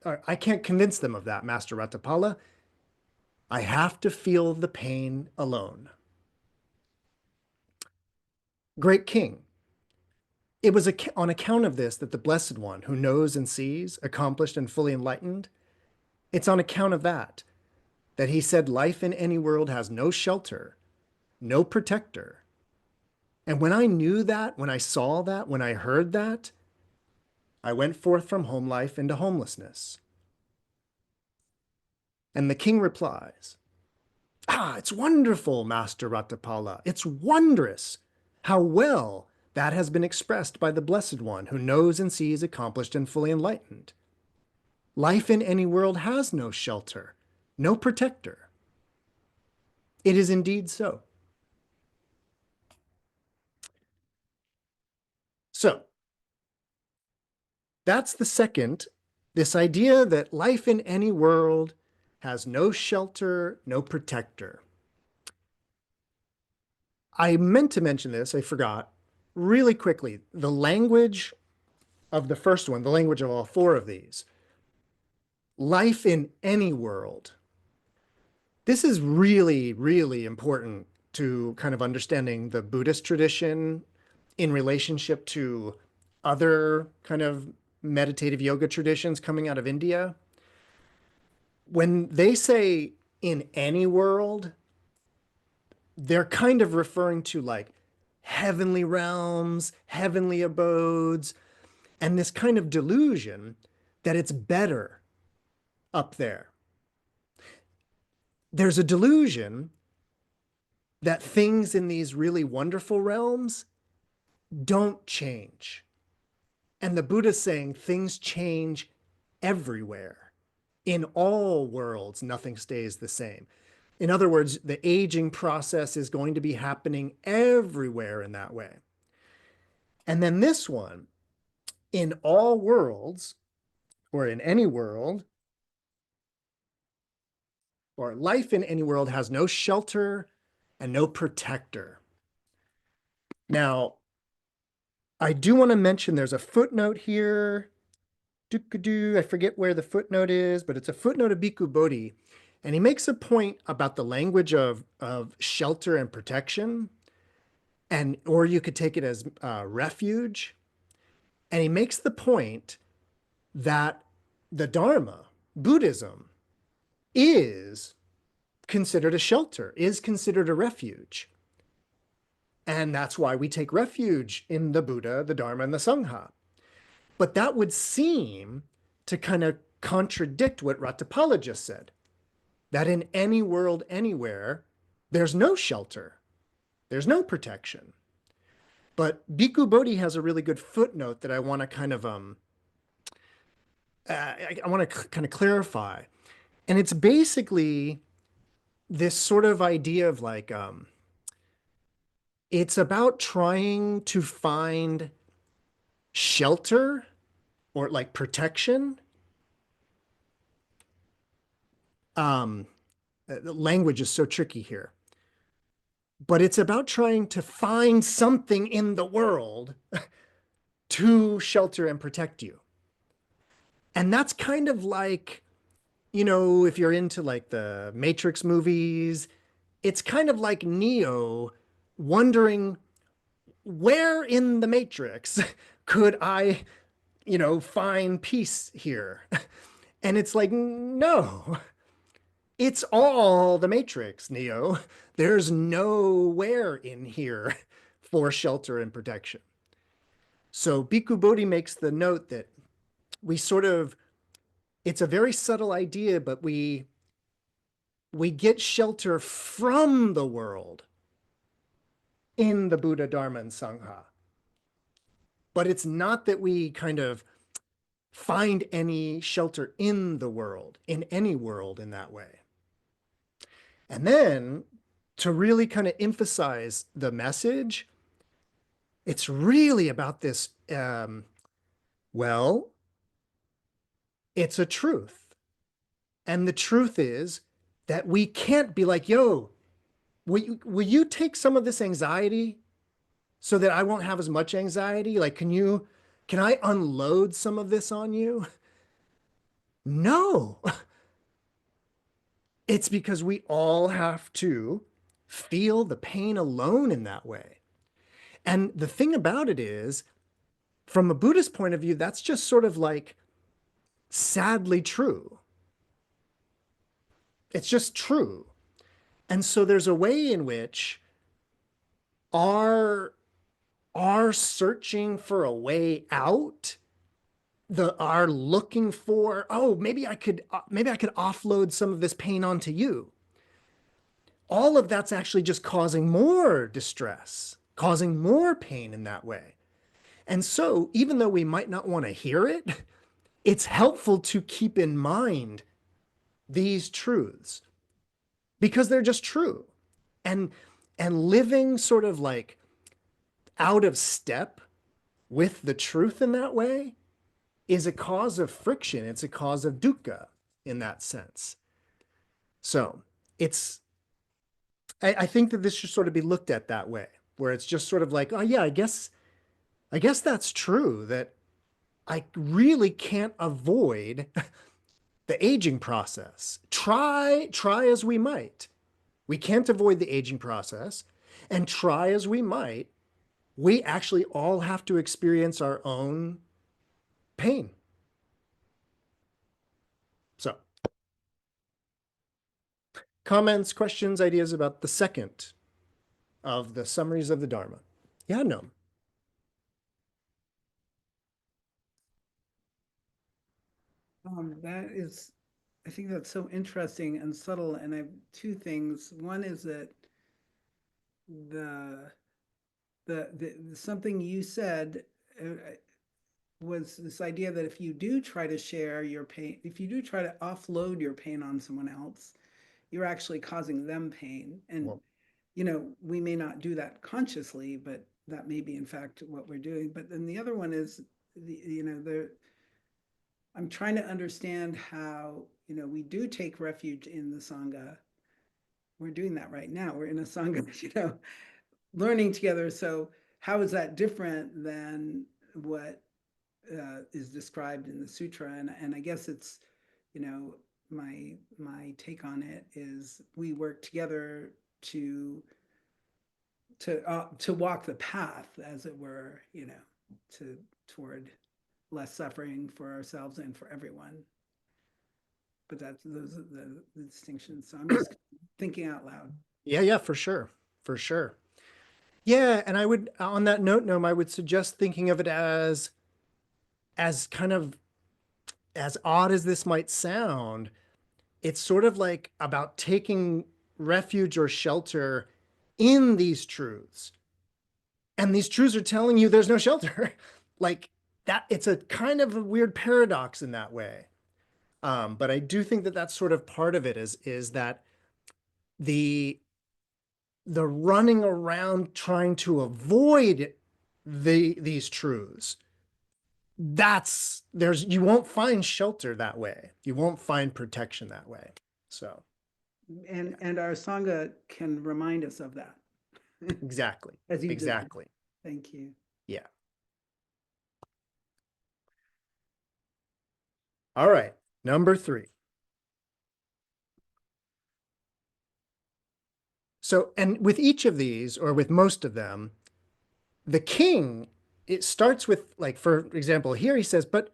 I can't convince them of that, Master Raṭṭhapāla. I have to feel the pain alone. Great king, it was on account of this that the Blessed One, who knows and sees, accomplished and fully enlightened, it's on account of that that he said life in any world has no shelter, no protector. And when I knew that, when I saw that, when I heard that, I went forth from home life into homelessness. And the king replies, it's wonderful, Master Raṭṭhapāla. It's wondrous how well that has been expressed by the Blessed One who knows and sees, accomplished and fully enlightened. Life in any world has no shelter, no protector. It is indeed so. So, that's the second, this idea that life in any world has no shelter, no protector. I meant to mention this, I forgot, really quickly. The language of the first one, the language of all four of these, life in any world. This is really, really important to kind of understanding the Buddhist tradition in relationship to other kind of meditative yoga traditions coming out of India. When they say in any world, they're kind of referring to like heavenly realms, heavenly abodes, and this kind of delusion that it's better up there. There's a delusion that things in these really wonderful realms don't change. And the Buddha's saying things change everywhere. In all worlds, nothing stays the same. In other words, the aging process is going to be happening everywhere in that way. And then this one, in all worlds, or in any world, or life in any world has no shelter and no protector. Now, I do want to mention there's a footnote here. I forget where the footnote is, but it's a footnote of Bhikkhu Bodhi. And he makes a point about the language of shelter and protection, and or you could take it as refuge. And he makes the point that the Dharma, Buddhism, is considered a shelter, is considered a refuge. And that's why we take refuge in the Buddha, the Dharma, and the Sangha. But that would seem to kind of contradict what Raṭṭhapāla just said, that in any world, anywhere, there's no shelter, there's no protection. But Bhikkhu Bodhi has a really good footnote that I want to kind of clarify. And it's basically this sort of idea of like, it's about trying to find shelter or like protection. The language is so tricky here. But it's about trying to find something in the world to shelter and protect you. And that's kind of like, you know, if you're into like the Matrix movies, it's kind of like Neo wondering where in the Matrix could I, you know, find peace here? And it's like, no, it's all the Matrix, Neo. There's nowhere in here for shelter and protection. So Bhikkhu Bodhi makes the note that we sort of, it's a very subtle idea, but we get shelter from the world in the Buddha, Dharma, and Sangha. But it's not that we kind of find any shelter in the world, in any world in that way. And then to really kind of emphasize the message, it's really about this, well, it's a truth. And the truth is that we can't be like, yo, will you take some of this anxiety so that I won't have as much anxiety? Like, can I unload some of this on you? No, it's because we all have to feel the pain alone in that way. And the thing about it is, from a Buddhist point of view, that's just sort of like sadly true. It's just true. And so there's a way in which our searching for a way out, our looking for, oh, maybe I could offload some of this pain onto you. All of that's actually just causing more distress, causing more pain in that way. And so even though we might not want to hear it, it's helpful to keep in mind these truths because they're just true. And living sort of like out of step with the truth in that way is a cause of friction. It's a cause of dukkha in that sense. So I think that this should sort of be looked at that way, where it's just sort of like, oh yeah, I guess that's true, that I really can't avoid the aging process. Try as we might. We can't avoid the aging process, and try as we might, we actually all have to experience our own pain. So, comments, questions, ideas about the second of the summaries of the Dharma? Yeah, no. That is, I think that's so interesting and subtle. And I have two things. One is that the something you said was this idea that if you do try to share your pain, if you do try to offload your pain on someone else, you're actually causing them pain. And Well, we may not do that consciously, but that may be in fact what we're doing. But then the other one is the I'm trying to understand how, we do take refuge in the Sangha. We're doing that right now. We're in a Sangha, learning together. So how is that different than what is described in the sutra? And I guess it's, my take on it is we work together to walk the path, as it were, toward less suffering for ourselves and for everyone. But those are the distinctions. So I'm just thinking out loud. yeah, for sure. For sure. Yeah, and I would, on that note, Noam, I would suggest thinking of it as kind of, as odd as this might sound, it's sort of like about taking refuge or shelter in these truths. And these truths are telling you there's no shelter. Like that, it's a kind of a weird paradox in that way. But I do think that that's sort of part of it is that the running around trying to avoid these truths, you won't find shelter that way. You won't find protection that way. So And our Sangha can remind us of that. exactly. As you Exactly. did. Thank you. Yeah. All right. Number 3. So, and with each of these, or with most of them, the king, it starts with, like, for example, here he says, but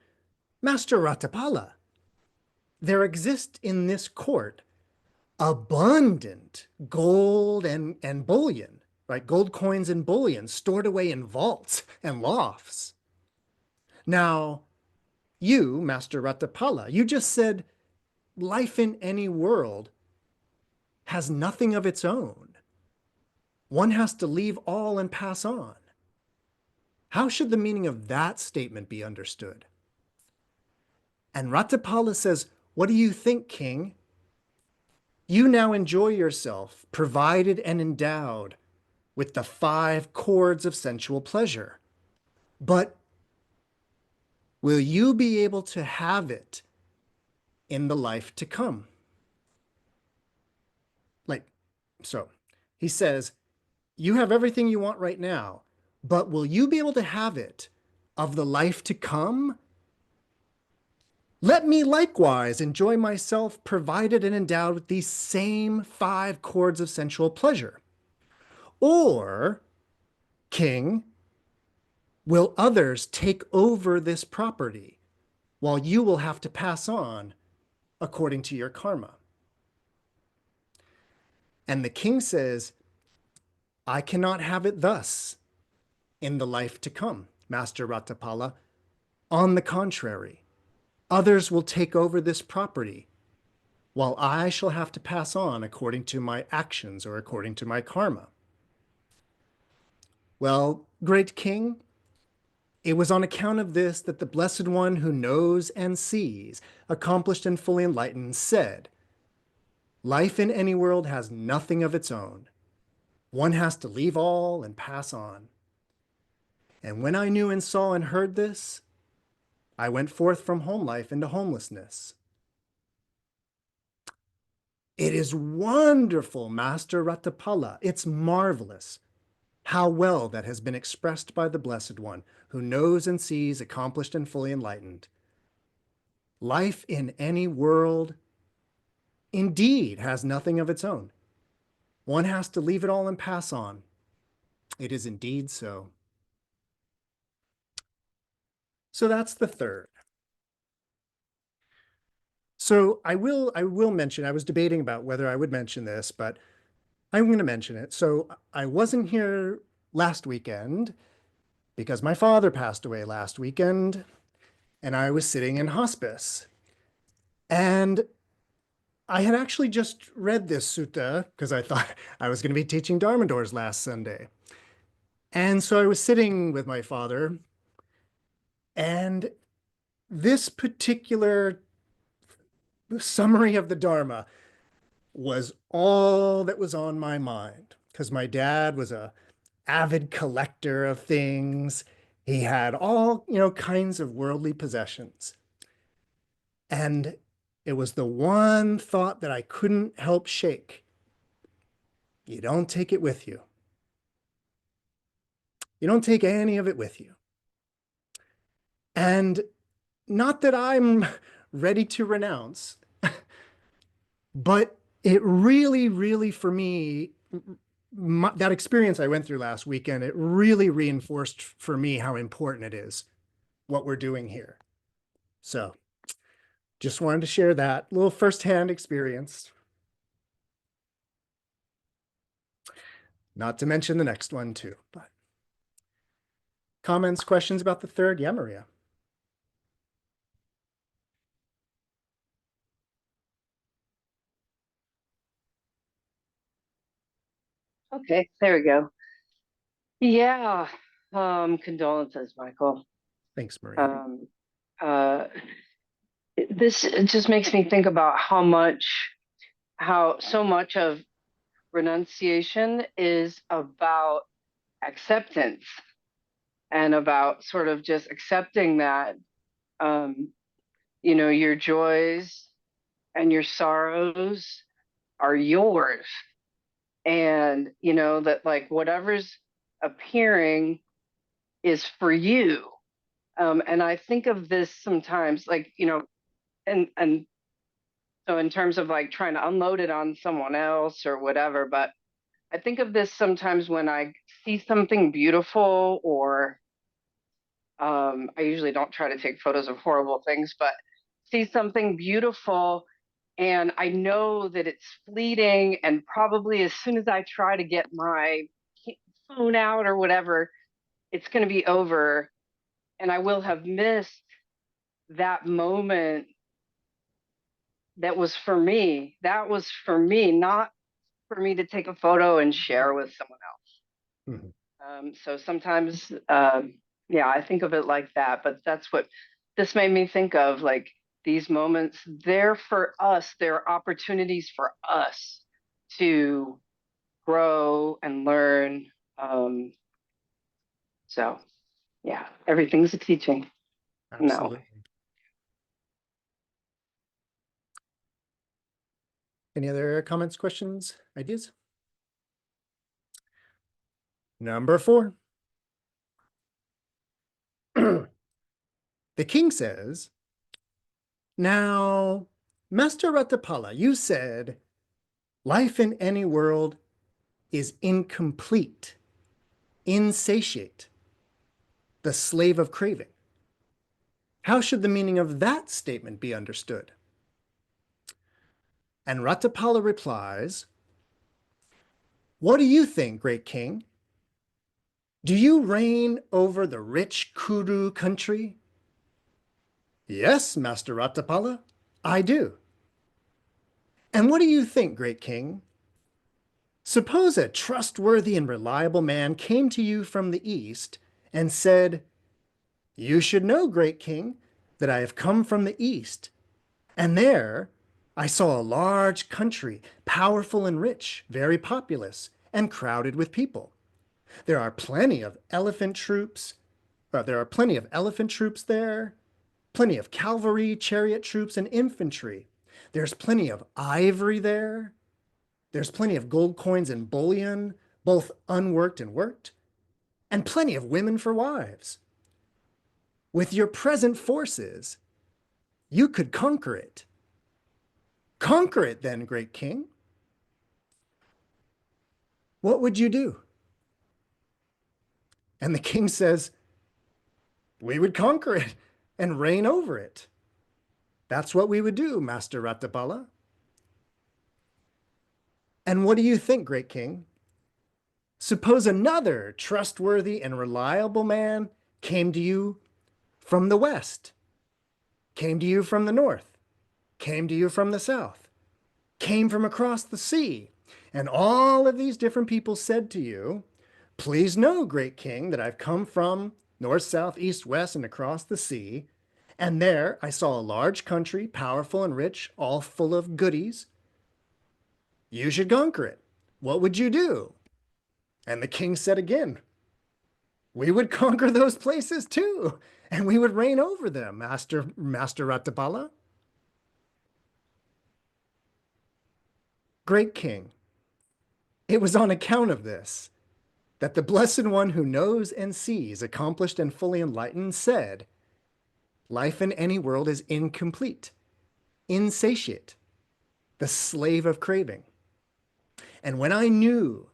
Master Raṭṭhapāla, there exists in this court abundant gold and bullion, right? Gold coins and bullion stored away in vaults and lofts. Now, You, Master Raṭṭhapāla, you just said life in any world has nothing of its own. One has to leave all and pass on. How should the meaning of that statement be understood? And Raṭṭhapāla says, what do you think, king? You now enjoy yourself, provided and endowed with the 5 chords of sensual pleasure. But will you be able to have it in the life to come? Like, so he says, you have everything you want right now, but will you be able to have it of the life to come? Let me likewise enjoy myself, provided and endowed with these same 5 chords of sensual pleasure. Or, king, will others take over this property while you will have to pass on according to your karma? And the king says, I cannot have it thus in the life to come, Master Raṭṭhapāla. On the contrary, others will take over this property while I shall have to pass on according to my actions or according to my karma. Well, great king, it was on account of this that the Blessed One who knows and sees, accomplished and fully enlightened, said, life in any world has nothing of its own. One has to leave all and pass on. And when I knew and saw and heard this, I went forth from home life into homelessness. It is wonderful, Master Raṭṭhapāla. It's marvelous how well that has been expressed by the Blessed One, who knows and sees, accomplished and fully enlightened. Life in any world indeed has nothing of its own. One has to leave it all and pass on. It is indeed so. So that's the third. So I will mention, I was debating about whether I would mention this, but I'm going to mention it. So I wasn't here last weekend because my father passed away last weekend and I was sitting in hospice. And I had actually just read this sutta because I thought I was going to be teaching Dharma doors last Sunday. And so I was sitting with my father, and this particular summary of the Dharma was all that was on my mind because my dad was a avid collector of things. He had all, kinds of worldly possessions. And it was the one thought that I couldn't help shake. You don't take it with you. You don't take any of it with you. And not that I'm ready to renounce, but it really, really, for me, that experience I went through last weekend, it really reinforced for me how important it is, what we're doing here. So just wanted to share that little firsthand experience. Not to mention the next one too, but comments, questions about the third? Yeah, Maria. Okay, there we go. Yeah, condolences, Michael. Thanks, Maria. Uh, this just makes me think about how so much of renunciation is about acceptance and about sort of just accepting that, your joys and your sorrows are yours. And, that like whatever's appearing is for you. And I think of this sometimes like, and so in terms of like trying to unload it on someone else or whatever, but I think of this sometimes when I see something beautiful or I usually don't try to take photos of horrible things, but see something beautiful and I know that it's fleeting and probably as soon as I try to get my phone out or whatever, it's going to be over and I will have missed that moment, that was for me, not for me to take a photo and share with someone else. So sometimes, yeah, I think of it like that, but that's what this made me think of, like these moments, they're for us, they're opportunities for us to grow and learn. So yeah, everything's a teaching. No. Absolutely. Any other comments, questions, ideas? Number 4. The king says, now, Master Raṭṭhapāla, you said life in any world is incomplete, insatiate, the slave of craving. How should the meaning of that statement be understood? And Raṭṭhapāla replies, what do you think, great king? Do you reign over the rich Kuru country? Yes, Master Raṭṭhapāla, I do. And what do you think, great king? Suppose a trustworthy and reliable man came to you from the east and said, you should know, great king, that I have come from the east, and there I saw a large country, powerful and rich, very populous, and crowded with people. There are plenty of elephant troops. There are plenty of elephant troops there, plenty of cavalry, chariot troops, and infantry. There's plenty of ivory there. There's plenty of gold coins and bullion, both unworked and worked, and plenty of women for wives. With your present forces, you could conquer it. Conquer it then, great king. What would you do? And the king says, we would conquer it and reign over it. That's what we would do, Master Raṭṭhapāla. And what do you think, great king? Suppose another trustworthy and reliable man came to you from the west, came to you from the north, came to you from the south, came from across the sea, and all of these different people said to you, please know, great king, that I've come from north, south, east, west, and across the sea, and there I saw a large country, powerful and rich, all full of goodies. You should conquer it. What would you do? And the king said again, we would conquer those places too, and we would reign over them, Master Raṭṭhapāla. Great king, it was on account of this that the Blessed One who knows and sees, accomplished and fully enlightened, said, life in any world is incomplete, insatiate, the slave of craving. And when I knew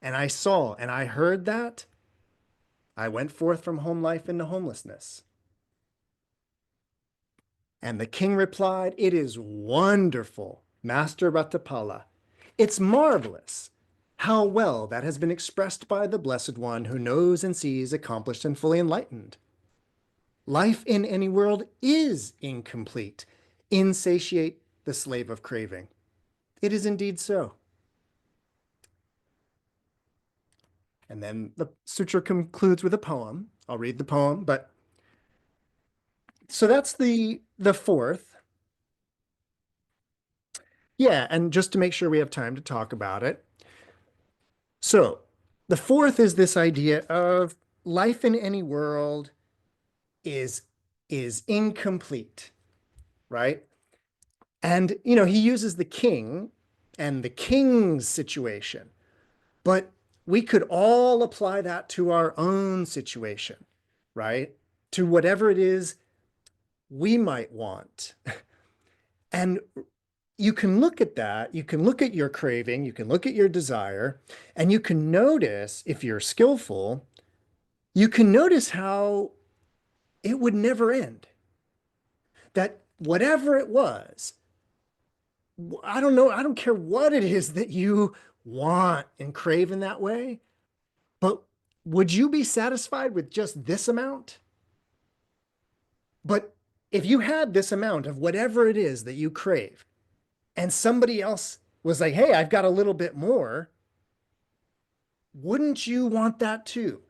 and I saw and I heard that, I went forth from home life into homelessness. And the king replied, it is wonderful, Master Raṭṭhapāla. It's marvelous how well that has been expressed by the Blessed One who knows and sees, accomplished and fully enlightened. Life in any world is incomplete, insatiate, the slave of craving. It is indeed so. And then the sutra concludes with a poem. I'll read the poem, but so that's the fourth. Yeah, and just to make sure we have time to talk about it. So the fourth is this idea of life in any world is incomplete, right? And, you know, he uses the king and the king's situation, but we could all apply that to our own situation, right? To whatever it is we might want. And you can look at that, you can look at your craving, you can look at your desire, and you can notice, if you're skillful, you can notice how it would never end. That whatever it was, I don't know, I don't care what it is that you want and crave in that way, but would you be satisfied with just this amount? But if you had this amount of whatever it is that you crave, and somebody else was like, hey, I've got a little bit more, wouldn't you want that too?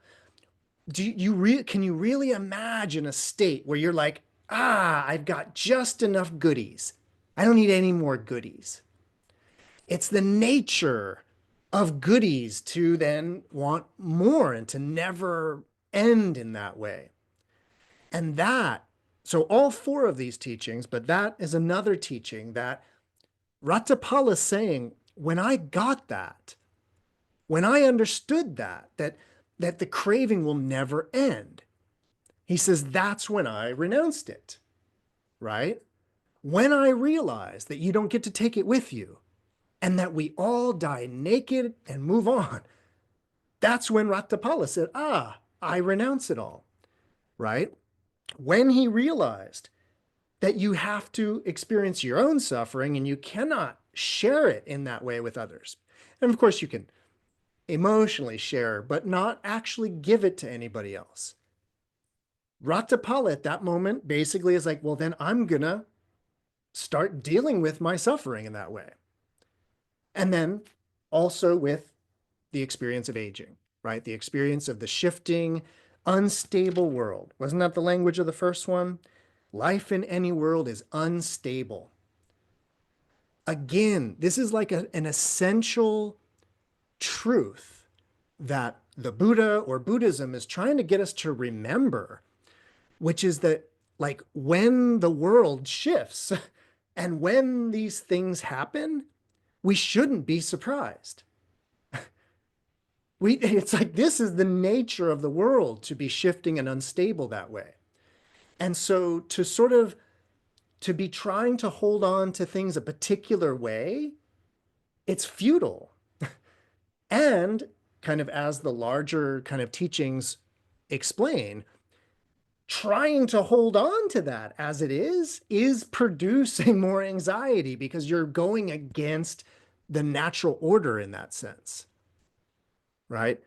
Can you really imagine a state where you're like, I've got just enough goodies. I don't need any more goodies. It's the nature of goodies to then want more and to never end in that way. And so all four of these teachings, but that is another teaching that Raṭṭhapāla is saying, when I got that, when I understood that the craving will never end, he says, that's when I renounced it, right? When I realized that you don't get to take it with you and that we all die naked and move on, that's when Raṭṭhapāla said, I renounce it all, right? When he realized that you have to experience your own suffering and you cannot share it in that way with others. And of course, you can emotionally share, but not actually give it to anybody else. Raṭṭhapāla at that moment basically is like, well, then I'm going to start dealing with my suffering in that way. And then also with the experience of aging, right? The experience of the shifting, unstable world. Wasn't that the language of the first one? Life in any world is unstable. Again, this is like an essential truth that the Buddha or Buddhism is trying to get us to remember, which is that, like, when the world shifts and when these things happen, we shouldn't be surprised. It's like, this is the nature of the world, to be shifting and unstable that way. And so to be trying to hold on to things a particular way, it's futile. And kind of as the larger kind of teachings explain, trying to hold on to that as it is producing more anxiety because you're going against the natural order in that sense, right?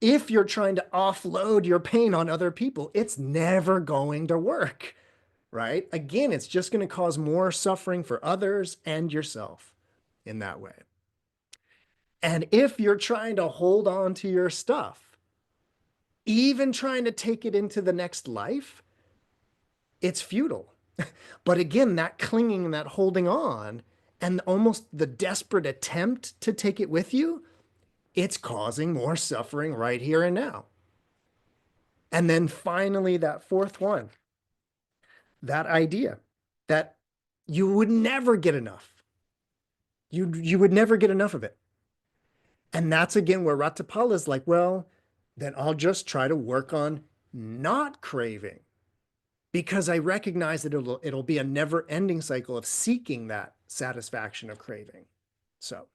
If you're trying to offload your pain on other people, it's never going to work, right? Again, it's just going to cause more suffering for others and yourself in that way. And if you're trying to hold on to your stuff, even trying to take it into the next life, it's futile. But again, that clinging, that holding on, and almost the desperate attempt to take it with you, it's causing more suffering right here and now. And then finally, that fourth one, that idea that you would never get enough. You would never get enough of it. And that's again where Raṭṭhapāla is like, well, then I'll just try to work on not craving, because I recognize that it'll be a never-ending cycle of seeking that satisfaction of craving. So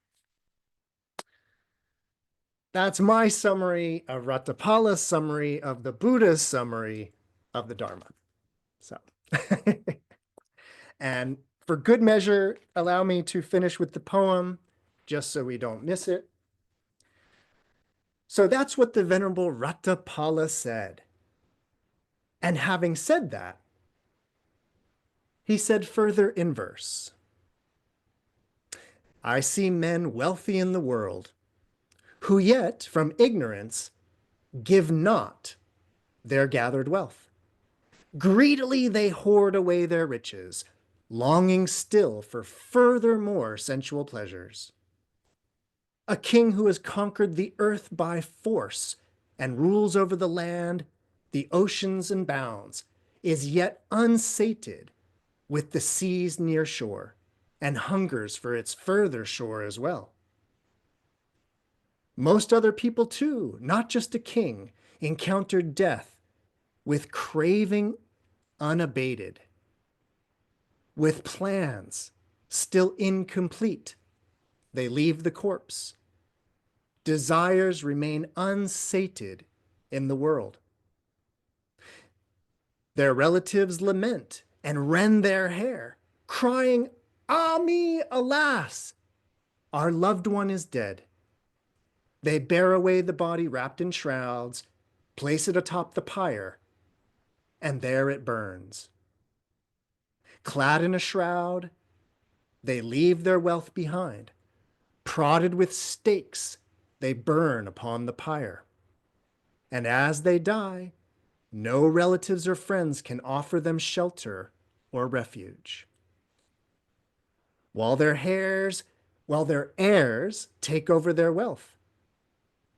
that's my summary of Raṭṭhapāla's summary of the Buddha's summary of the Dharma. So, and for good measure, allow me to finish with the poem, just so we don't miss it. So that's what the Venerable Raṭṭhapāla said. And having said that, he said further in verse, I see men wealthy in the world, who yet from ignorance give not their gathered wealth. Greedily they hoard away their riches, longing still for furthermore sensual pleasures. A king who has conquered the earth by force and rules over the land, the oceans and bounds, is yet unsated with the sea's near shore, and hungers for its further shore as well. Most other people too, not just a king, encountered death with craving unabated, with plans still incomplete. They leave the corpse. Desires remain unsated in the world. Their relatives lament and rend their hair, crying, Ah me, alas, our loved one is dead. They bear away the body wrapped in shrouds, place it atop the pyre, and there it burns. Clad in a shroud, they leave their wealth behind. Prodded with stakes, they burn upon the pyre. And as they die, no relatives or friends can offer them shelter or refuge. While their heirs take over their wealth,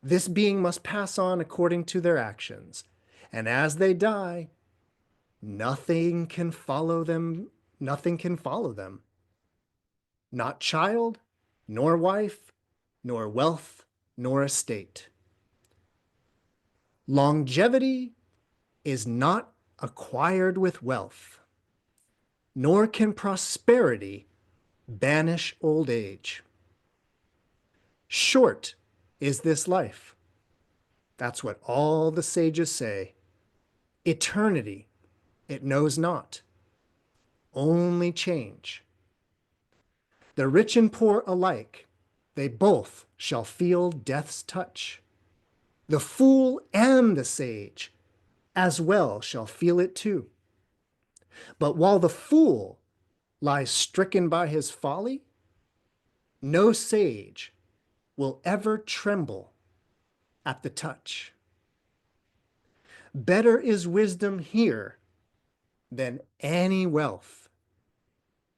this being must pass on according to their actions. And as they die, nothing can follow them. Nothing can follow them. Not child, nor wife, nor wealth, nor estate. Longevity is not acquired with wealth, nor can prosperity banish old age. Short is this life. That's what all the sages say. Eternity, it knows not, only change. The rich and poor alike, they both shall feel death's touch. The fool and the sage as well shall feel it too. But while the fool lies stricken by his folly, no sage will ever tremble at the touch. Better is wisdom here than any wealth,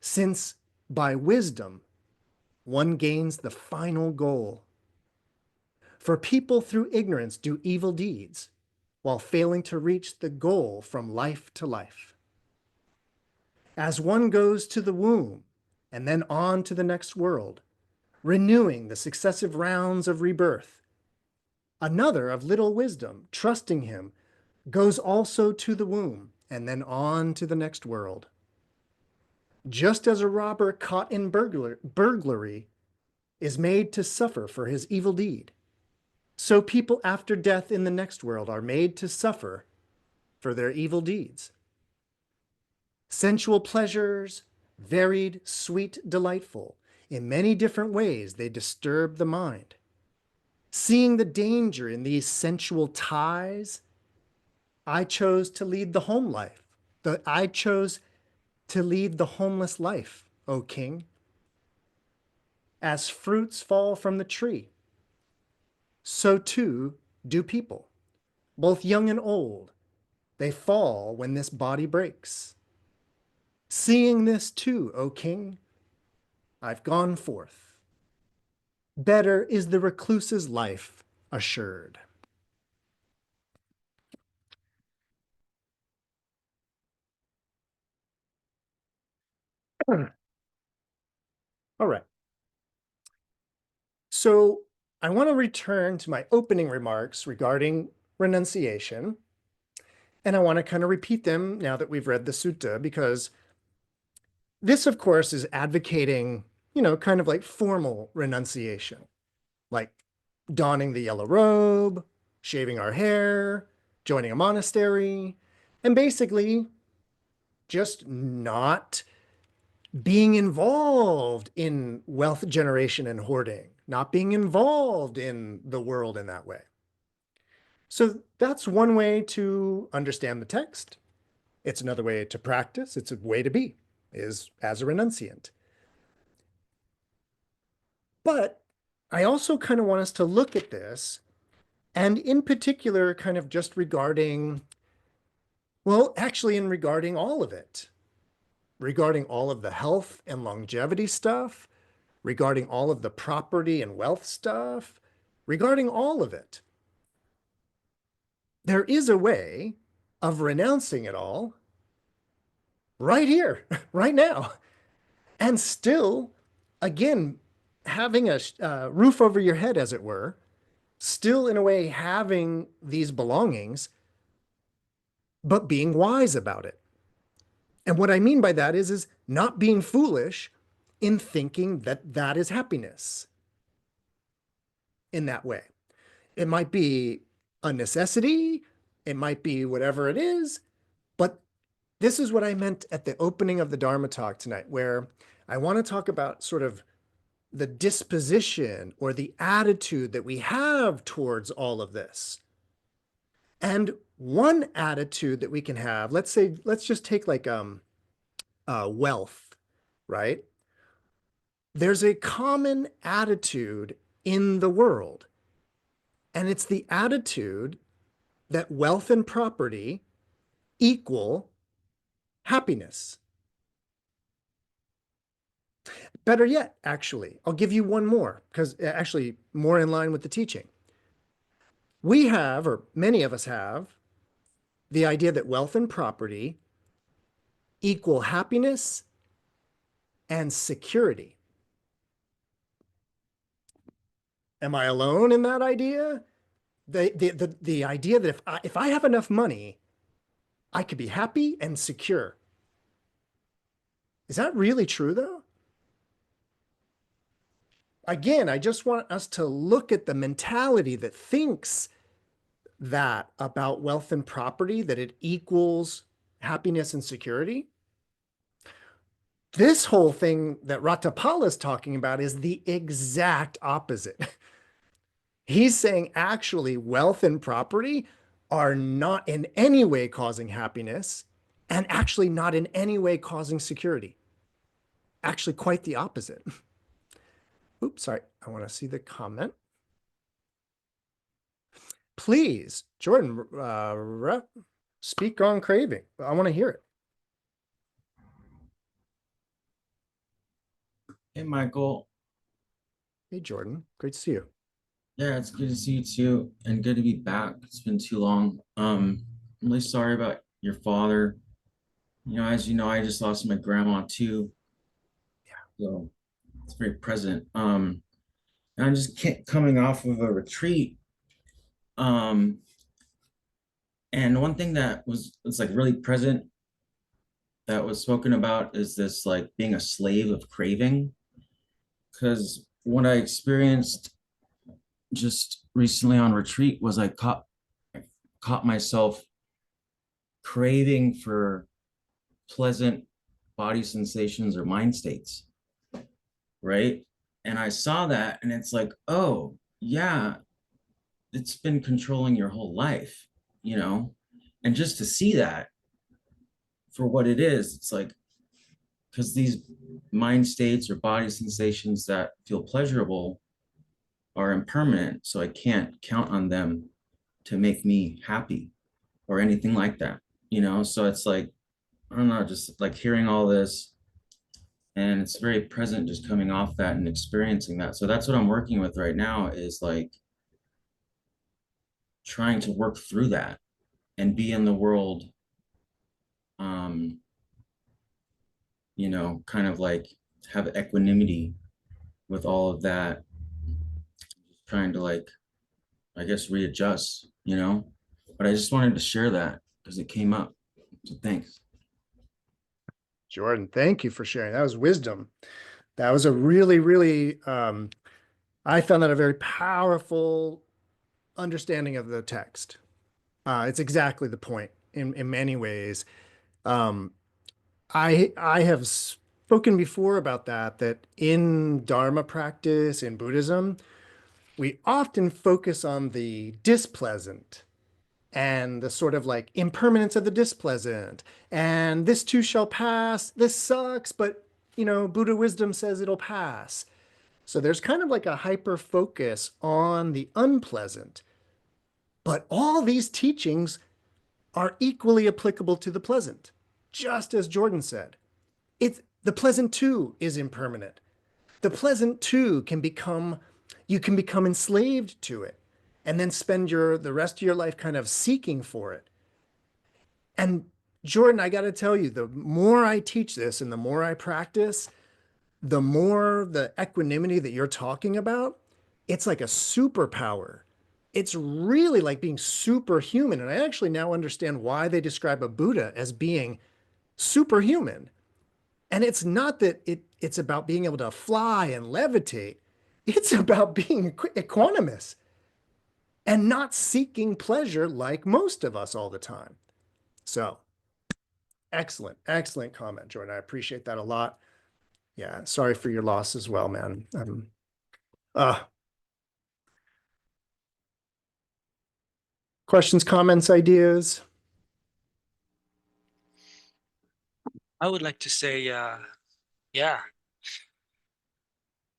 since by wisdom one gains the final goal. For people through ignorance do evil deeds, while failing to reach the goal from life to life. As one goes to the womb and then on to the next world, renewing the successive rounds of rebirth, another of little wisdom, trusting him, goes also to the womb and then on to the next world. Just as a robber caught in burglary is made to suffer for his evil deed, so people after death in the next world are made to suffer for their evil deeds. Sensual pleasures, varied, sweet, delightful, in many different ways they disturb the mind. Seeing the danger in these sensual ties, I chose to lead the home life. I chose to lead the homeless life, O king. As fruits fall from the tree, so too do people, both young and old. They fall when this body breaks. Seeing this too, O king, I've gone forth. Better is the recluse's life assured. All right. So I want to return to my opening remarks regarding renunciation. And I want to kind of repeat them now that we've read the sutta, because this, of course, is advocating, kind of like formal renunciation, like donning the yellow robe, shaving our hair, joining a monastery, and basically just not being involved in wealth generation and hoarding, not being involved in the world in that way. So that's one way to understand the text. It's another way to practice. It's a way to be, is as a renunciant. But I also kind of want us to look at this, and in particular, kind of just regarding, well, actually, in regarding all of it, regarding all of the health and longevity stuff, regarding all of the property and wealth stuff, regarding all of it. There is a way of renouncing it all right here, right now, and still, again, having a roof over your head, as it were, still in a way having these belongings, but being wise about it. And what I mean by that is not being foolish in thinking that that is happiness in that way. It might be a necessity, it might be whatever it is, but this is what I meant at the opening of the Dharma talk tonight, where I want to talk about sort of the disposition or the attitude that we have towards all of this. And one attitude that we can have, let's just take like wealth, right? There's a common attitude in the world, and it's the attitude that wealth and property equal happiness. Better yet, actually, I'll give you one more, because actually more in line with the teaching. We have, or many of us have, the idea that wealth and property equal happiness and security. Am I alone in that idea? The idea that if I have enough money, I could be happy and secure. Is that really true, though? Again, I just want us to look at the mentality that thinks that about wealth and property, that it equals happiness and security. This whole thing that Raṭṭhapāla is talking about is the exact opposite. He's saying actually wealth and property are not in any way causing happiness and actually not in any way causing security. Actually, quite the opposite. Oops, sorry. I want to see the comment. Please, Jordan, speak on craving. I want to hear it. Hey, Michael. Hey, Jordan. Great to see you. Yeah, it's good to see you too, and good to be back. It's been too long. I'm really sorry about your father. As you know, I just lost my grandma too. So it's very present. And I'm just coming off of a retreat. Um, and one thing that was like really present that was spoken about is this like being a slave of craving. Because what I experienced just recently on retreat was I caught myself craving for pleasant body sensations or mind states, right? And I saw that and it's like, oh, yeah, it's been controlling your whole life, you know? And just to see that for what it is, it's like, because these mind states or body sensations that feel pleasurable are impermanent. So I can't count on them to make me happy or anything like that, So it's like, I don't know, just like hearing all this, and it's very present just coming off that and experiencing that. So that's what I'm working with right now, is like trying to work through that and be in the world, um, kind of like have equanimity with all of that, trying to like, I guess, readjust, But I just wanted to share that because it came up. So thanks. Jordan, thank you for sharing. That was wisdom. That was a really, really, I found that a very powerful understanding of the text. It's exactly the point in many ways. Um, I have spoken before about that in Dharma practice, in Buddhism, we often focus on the displeasant and the sort of like impermanence of the displeasant. And this too shall pass. This sucks, but Buddha wisdom says it'll pass. So there's kind of like a hyper focus on the unpleasant. But all these teachings are equally applicable to the pleasant. Just as Jordan said, the pleasant too is impermanent. The pleasant too you can become enslaved to it and then spend the rest of your life kind of seeking for it. And Jordan, I got to tell you, the more I teach this and the more I practice, the more the equanimity that you're talking about, it's like a superpower. It's really like being superhuman. And I actually now understand why they describe a Buddha as being superhuman. And it's not that it's about being able to fly and levitate. It's about being equanimous and not seeking pleasure like most of us all the time. So excellent, excellent comment, Jordan. I appreciate that a lot. Yeah, sorry for your loss as well, man. Uh, Questions, comments, ideas? I would like to say, yeah,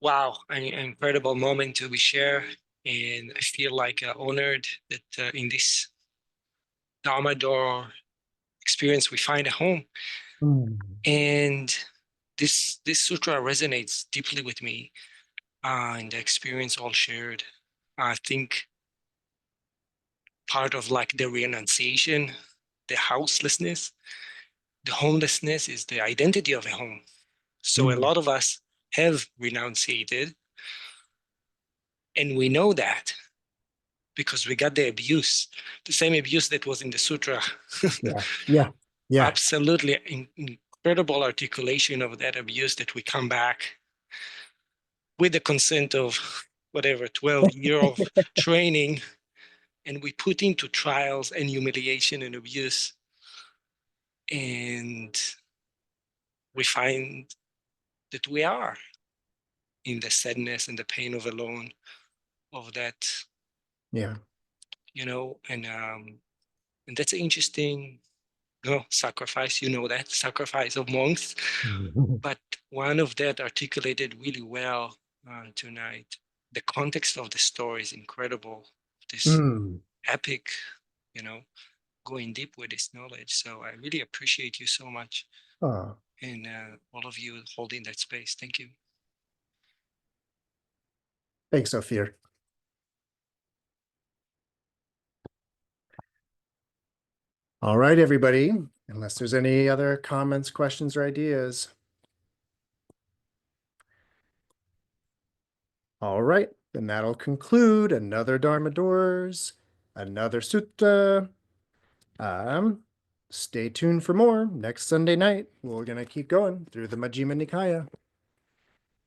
wow, an incredible moment to be shared. And I feel like honored that in this Dharma door experience, we find a home. And this sutra resonates deeply with me, and the experience all shared. I think part of like the renunciation, the houselessness, the homelessness is the identity of a home. So a lot of us have renunciated, and we know that because we got the abuse, the same abuse that was in the sutra. Yeah. Absolutely incredible articulation of that abuse that we come back with the consent of whatever 12 year of training, and we put into trials and humiliation and abuse, and we find that we are in the sadness and the pain of alone of that, Yeah. And that's interesting. Sacrifice, that sacrifice of monks, but one of that articulated really well tonight. The context of the story is incredible. This epic, going deep with this knowledge. So I really appreciate you so much, and all of you holding that space. Thank you. Thanks, Ophir. All right, everybody, unless there's any other comments, questions, or ideas. All right, then that'll conclude another Dharma Doors, another Sutta. Stay tuned for more next Sunday night. We're going to keep going through the Majjhima Nikāya.